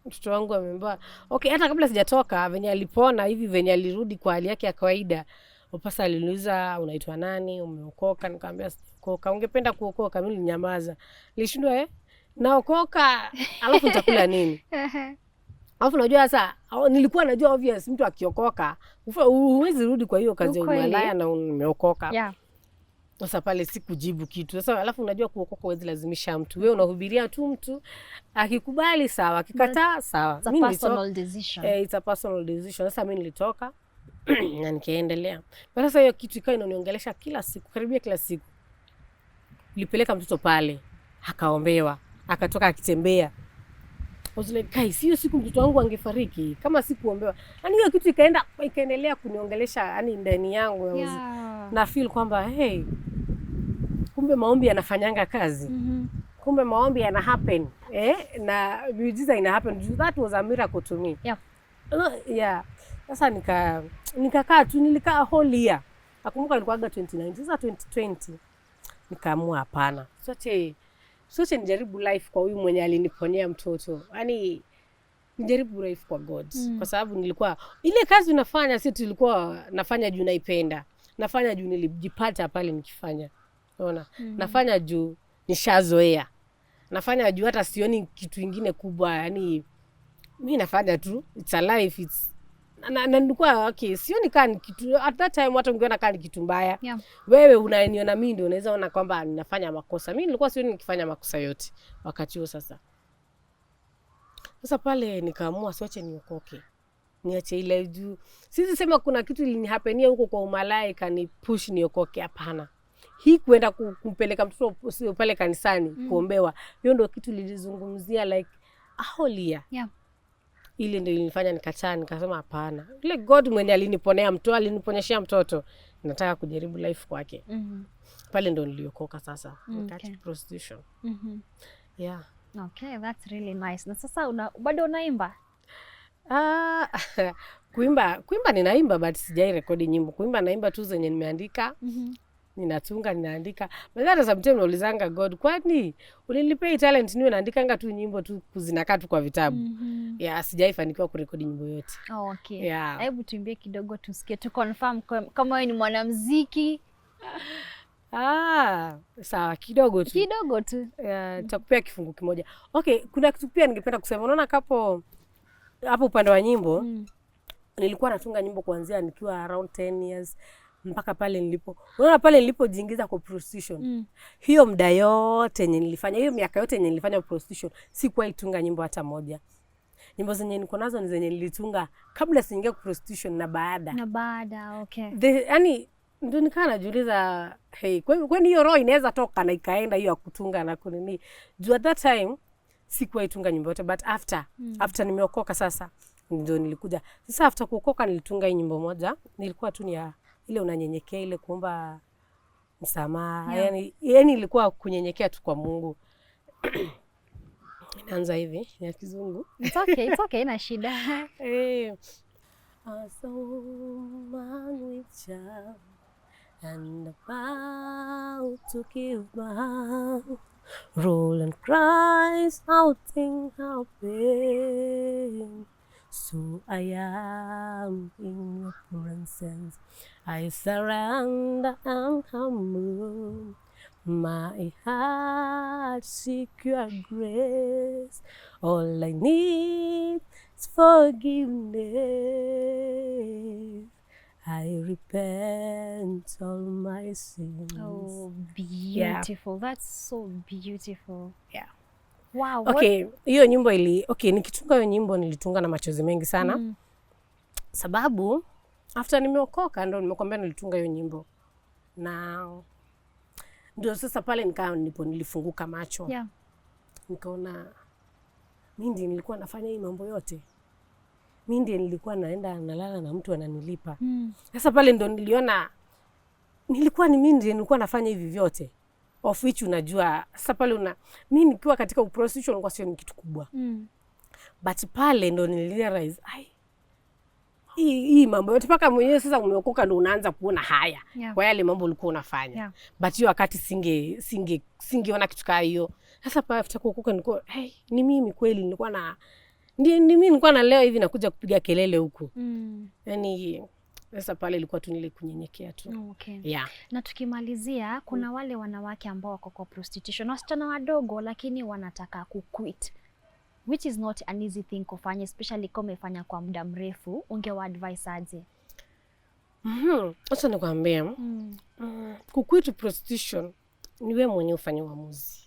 mtoto wangu ameombewa. Okay, hata kabla sijatoka venye alipona hivi venye alirudi kwa hali yake ya kawaida. Pastor aliniuliza unaitwa nani? Umeokoka? Nikamwambia sikuokoka. Ungependa kuokoka? Mimi nilinyamaza. Nilishindwa naokoka alafu nitakula nini? Alafu unajua sasa nilikuwa najua obvious mtu akiokoka huwezi rudi kwa hiyo kazi ya umalaya na umeokoka. Sasa pale sikujibu kitu. Sasa alafu unajua kuokoka huwezi lazimisha mtu. Wewe unahubiria tu mtu akikubali sawa, akikataa sawa. It's a personal decision. It's a personal decision. Sasa mimi nilitoka na nikaendelea. Sasa hiyo kitu ikawa inaniongelesha kila siku, karibia kila siku. Nilipeleka mtoto pale, akaombewa, akatoka akitembea. I was like, guys, hiyo siku mtoto wangu angefariki kama sikuombewa. Yaani hiyo kitu ikaendelea kuniongelesha yani ndani yangu. Na feel kwamba kumbe maombi yanafanyanga kazi. Kumbe maombi yana happen. Na miujiza ina happen. That was a miracle to me. Sasa nikakaa tu, nilikaa whole year. Nakumbuka ilikuwa 2019. Sasa 2020 nikaamua hapana. Sote nijaribu life kwa huyu mwenye aliniponea mtoto. Yaani nijaribu life kwa God. Kwa sababu nilikuwa ile kazi unafanya si tulikuwa nafanya juu naipenda. Nafanya juu nilijipata pale nikifanya. Unaona? Nafanya juu nishazoea. Nafanya juu hata sioni kitu kingine kubwa. Yaani mimi nafanya tu. It's a life. Na nilikuwa okay, sioni kama kitu at that time watu ungeona kama kitu mbaya. Wewe unaniona mimi ndio unaweza ona kwamba ninafanya makosa. Mimi nilikuwa sioni nikifanya makosa yote wakati huo sasa. Sasa pale nikaamua siache niokoke. Niache ile juu. Sisi sema kuna kitu ilinihapenia huko kwa umalaya ikani push niokoke, hapana. Hii kwenda kumpeleka mtoto sio pale kanisani kuombewa. Hiyo ndio kitu nilizungumzia like aholia. Ile ndio ilinifanya nikataa, nikasema hapana. Ile God mwenye aliniponyeshia mtoto, nataka kujaribu life kwake. Pale ndio niliokoka sasa. Nikaacha prostitution. Okay, that's really nice. Na sasa bado unaimba? Kuimba ninaimba but sijai rekodi nyimbo. Kuimba naimba tu zenye nimeandika. Ninatunga, ninaandika. But hata sometimes naulizanga God, kwani ulinipea talent niwe naandikanga tu nyimbo tu kuzinakaa tu kwa vitabu. Sijaifanikiwa kurekodi nyimbo yote. Okay. Hebu tuimbie kidogo tusikie tu confirm kama wewe ni mwanamuziki. Sawa, kidogo tu. Kidogo tu. Nitakupea kifungu kimoja. Okay, kuna kitu pia ningependa kusema. Unaona hapo upande wa nyimbo, nilikuwa natunga nyimbo kuanzia nikiwa around 10 years mpaka pale nilipojiingiza kwa prostitution. Hiyo muda yote yenye nilifanya, hiyo miaka yote yenye nilifanya prostitution, sikuwahi tunga nyimbo hata moja. Nyimbo zenye niko nazo ni zenye nilitunga kabla siingia kwa prostitution na baada. Okay. Yaani ndio nikaa najiuliza, kwani hiyo roho inaweza toka na ikaenda hiyo ya kutunga na kunini. At that time sikuwahi tunga nyimbo yote, but after nimeokoka sasa ndio nilikuja. Sasa after kuokoka nilitunga hii nyimbo moja, nilikuwa tu ni ile unanyenyekea, ile kuomba msamaha. Yaani ilikuwa kunyenyekea tu kwa Mungu. Inaanza hivi, ya kizungu. It's okay, ina shida. As a woman with child and about to give birth, roll and cries out in her pain. So I am in your presence, I surrender and humble. My heart seek your grace, all I need is forgiveness. I repent all my sins. Oh, beautiful. That's so beautiful. Wow. Okay, hiyo nyimbo nikitunga hiyo nyimbo nilitunga na machozi mengi sana. Sababu after nimeokoka ndo nimekwambia nilitunga hiyo nyimbo. Na ndio sasa pale nilifunguka macho. Nikaona mimi ndiye nilikuwa nafanya hii mambo yote. Mimi ndiye nilikuwa naenda nalala na mtu ananilipa. Sasa pale ndo niliona mimi ndiye nilikuwa nafanya hivi vyote. Of which unajua sasa pale mimi nikiwa katika prostitution kwa sio kitu kubwa. But pale ndo nilirealize hii mambo yote paka mwenyewe sasa umeokoka ndo unaanza kuona haya. Kwa yale mambo ulikuwa unafanya. But hiyo wakati singeona kitu kama hiyo. Sasa pale after kuokoka niko ni mimi kweli nilikuwa mimi nilikuwa na leo hivi nakuja kupiga kelele huku. Yaani sasa pale ilikuwa tu nile kunyenyekea tu. Okay. Na tukimalizia kuna wale wanawake ambao wako kwa prostitution, wasichana wadogo lakini wanataka kuquit, which is not an easy thing kufanya, especially kama umefanya kwa muda mrefu. Ungewa advise aje? Acha nikwambie. Kuquit prostitution ni wewe mwenyewe ufanye uamuzi.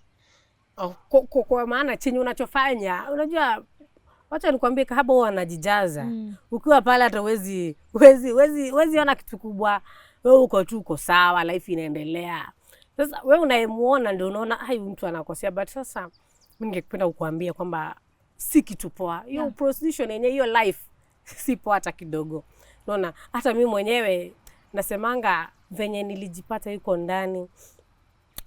Kwa maana chenye unachofanya, unajua wacha nikwambie kahaba wao wanajijaza. Ukiwa pale hata wezi ona kitu kubwa. Wewe uko sawa, life inaendelea. Sasa wewe unayemuona ndio unaona huyu mtu anakosea, but sasa mimi ningependa kukuambia kwamba si kitu poa. Hiyo prostitution yenyewe, hiyo life si poa hata kidogo. Unaona, hata mimi mwenyewe nasemanga venye nilijipata yuko ndani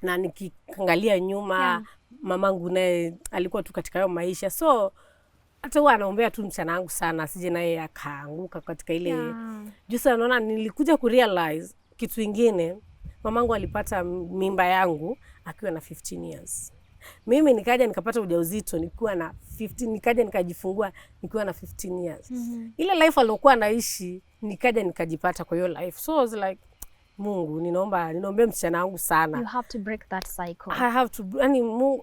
na nikiangalia nyuma mamangu naye alikuwa tu katika hayo maisha. So hata huwa anaombea tu msichana wangu sana asije naye akaanguka katika ile. Jusa naona nilikuja kurealize kitu kingine. Mamangu alipata mimba yangu akiwa na 15 years. Mimi nikaja nikapata ujauzito nikiwa na 15, nikaja nikajifungua nikiwa na 15 years. Ile life alokuwa naishi nikaja nikajipata kwa hiyo life. So I was like, Mungu, ninaomba msichana wangu sana. You have to break that cycle. I have to,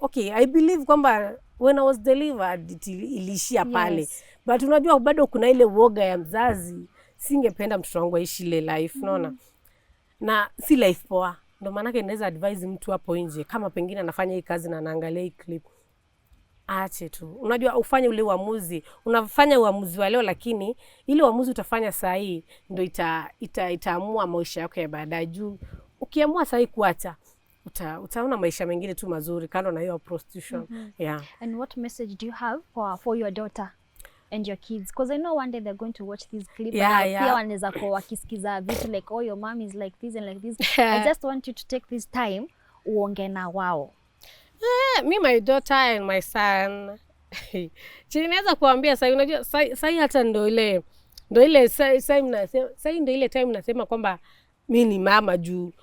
okay, I believe kwamba when I was delivered ilishia pale. But unajua bado kuna ile woga ya mzazi. Singependa mtoto wangu aishi ile life, unaona? Na si life poa. Ndio maana inaweza advise mtu hapo nje kama pengine anafanya hii kazi na anaangalia hii clip. Aache tu. Unajua ufanye ule uamuzi. Unafanya uamuzi wa leo lakini ile uamuzi utafanya saa hii ndio itaamua maisha yako ya baadaye. Juu ukiamua saa hii kuacha utaona maisha mengine tu mazuri kando na hiyo prostitution. And what message do you have for your daughter and your kids? Because I know one day they're going to watch this clip and pia wanaweza kwa wakisikiza vitu like your mom is like this and like this. I just want you to take this time uongee na wao. Me, my daughter and my son. Chini naweza kuambia sasa, unajua sasa hata ndo ile sasa ndo ile time nasema kwamba mimi ni mama juu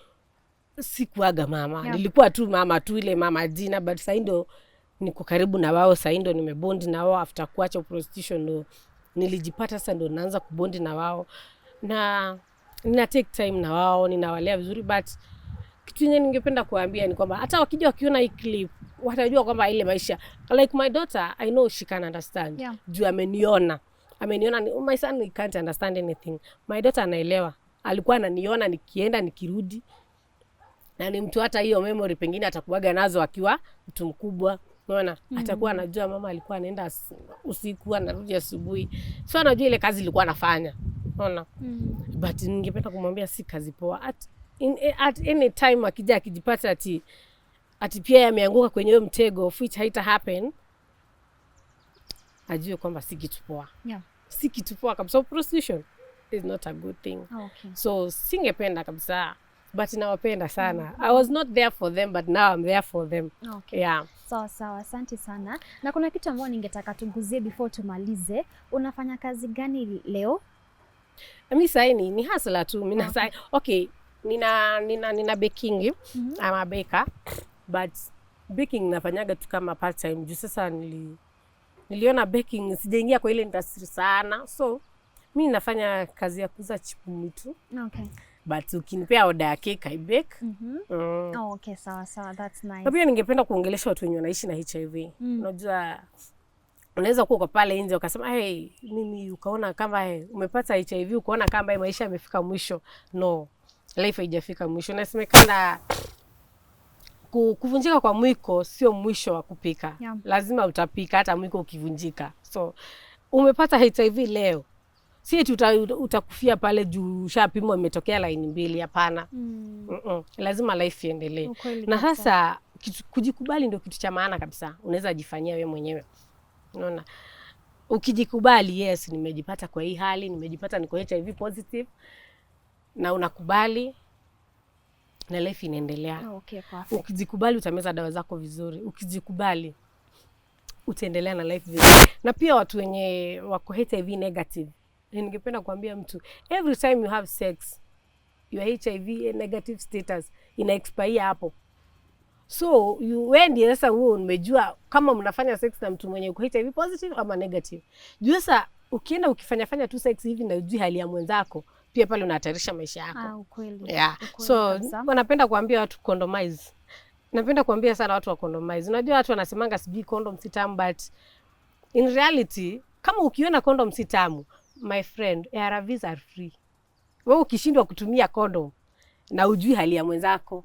sikuaga mama. Yeah. Nilikuwa tu mama tu ile mama jina, but sasa ndo niko karibu na wao, sasa ndo nimebondi na wao after kuacha prostitution, ndo nilijipata sasa ndo naanza kubondi na wao na nina take time na wao, ninawalea vizuri. But kitu kingine ningependa kuambia ni kwamba hata wakija wakiona hii clip watajua kwamba ile maisha, like my daughter, I know she can understand. Yeah. Juu ameniona, my son he can't understand anything. My daughter anaelewa, alikuwa ananiona nikienda nikirudi, na ni mtu hata hiyo memory pengine atakuaga nazo akiwa mtu mkubwa, unaona. Atakuwa anajua mama alikuwa anaenda usiku anarudi asubuhi, so anajua ile kazi ilikuwa anafanya, unaona. But ningependa kumwambia si kazi poa. At any time akija akijipata ati pia ameanguka kwenye hiyo mtego which haita happen, ajue kwamba si kitu poa. Yeah. Si kitu poa kabisa. So prostitution is not a good thing. Okay. So singependa kabisa, but nawapenda sana. I was not there for them, but now I'm there for them. Okay. Yeah. Sawa, asante sana. Na kuna kitu ambacho ningetaka tuguzie before tumalize. Unafanya kazi gani leo? Mimi sasa ni hustler tu. Mimi sasa okay, nina baking. I'm a baker, but baking nafanyaga tu kama part time. Juu sasa niliona baking sijaingia kwa ile industry sana. So mimi nafanya kazi ya kuuza chipu tu. Okay. But ukinipea order ya cake I bake. Oh, okay, sawa, that's nice. Na pia ningependa kuongelesha watu wenye wanaishi na HIV. Unajua unaweza kuwa kwa pale nje ukasema hey, mimi ukaona kama umepata HIV ukaona kama maisha yamefika mwisho. No, life haijafika mwisho. Nasemekana kuvunjika kwa mwiko sio mwisho wa kupika. Yeah. Lazima utapika hata mwiko ukivunjika. So umepata HIV leo, si eti utakufia pale juu ushapimwa imetokea line 2, hapana. Lazima life iendelee. Na sasa kujikubali ndio kitu cha maana kabisa. Unaweza jifanyia wewe mwenyewe. Unaona? Ukijikubali, yes, nimejipata kwa hii hali, nimejipata niko HIV positive, na unakubali na life inaendelea. Okay, perfect. Ukijikubali utameza dawa zako vizuri. Ukijikubali utaendelea na life vizuri. Na pia watu wenye wako HIV negative, ningependa kuambia mtu, every time you have sex, your HIV negative status ina expire hapo. So wendi sasa wewe umejua kama mnafanya sex na mtu mwenye uko HIV positive ama negative. Juu sasa ukienda ukifanya tu sex hivi na ujui hali ya mwenzako, pia pale unahatarisha maisha yako. Ukweli. Yeah. So napenda kuambia watu condomize. Napenda kuambia sana watu wa condomize. Unajua watu wanasemanga sijui condom si tamu, but in reality kama ukiona condom si tamu, my friend, ARVs are free. Wewe ukishindwa kutumia condom na ujui hali ya mwenzako,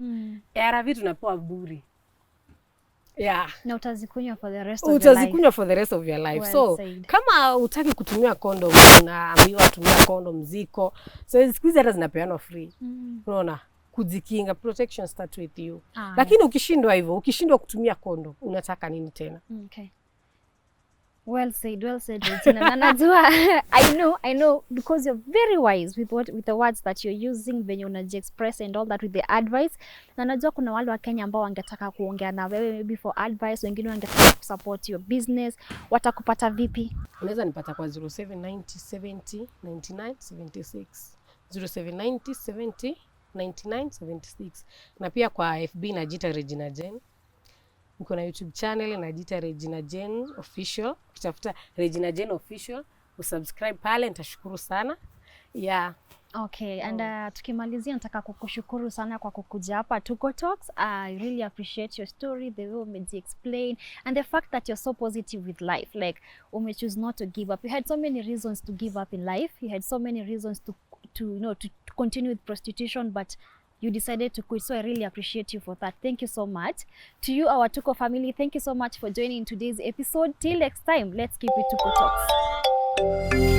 ARV tunapewa bure. Yeah. Na utazikunywa for the rest of your life. Utazikunywa for the rest of your life. Well so said. Kama utaki kutumia condom, unaambiwa tumia condom ziko. So siku hizi hata zinapeanwa free. Unaona? Kujikinga, protection start with you. Lakini ukishindwa hivyo, ukishindwa kutumia condom, unataka nini tena? Okay. Well said, Regina. Na najua, I know, because you're very wise with the words that you're using, venye unaji-express and all that with the advice. Na najua kuna wale wa Kenya ambao wangetaka kuongea na wewe maybe for advice, wengine wangetaka kusupport your business. Watakupata vipi? Unaweza nipata kwa 0790 70 99 76. 0790 70 99 76. Na pia kwa FB najiita Regina Jane. Niko na YouTube channel najiita Regina Jane Official. Ukitafuta Regina Jane Official, usubscribe pale, nitashukuru sana. Yeah. Okay, and tukimalizia nataka kukushukuru sana kwa kukuja hapa Tuko Talks. I really appreciate your story, the way you explain, and the fact that you're so positive with life. Like, choose not to give up. You had so many reasons to give up in life. You had so many reasons to continue with prostitution, but you decided to quit. So I really appreciate you for that. Thank you so much. To you, our Tuko family, thank you so much for joining in today's episode. Till next time, let's keep it Tuko Talks.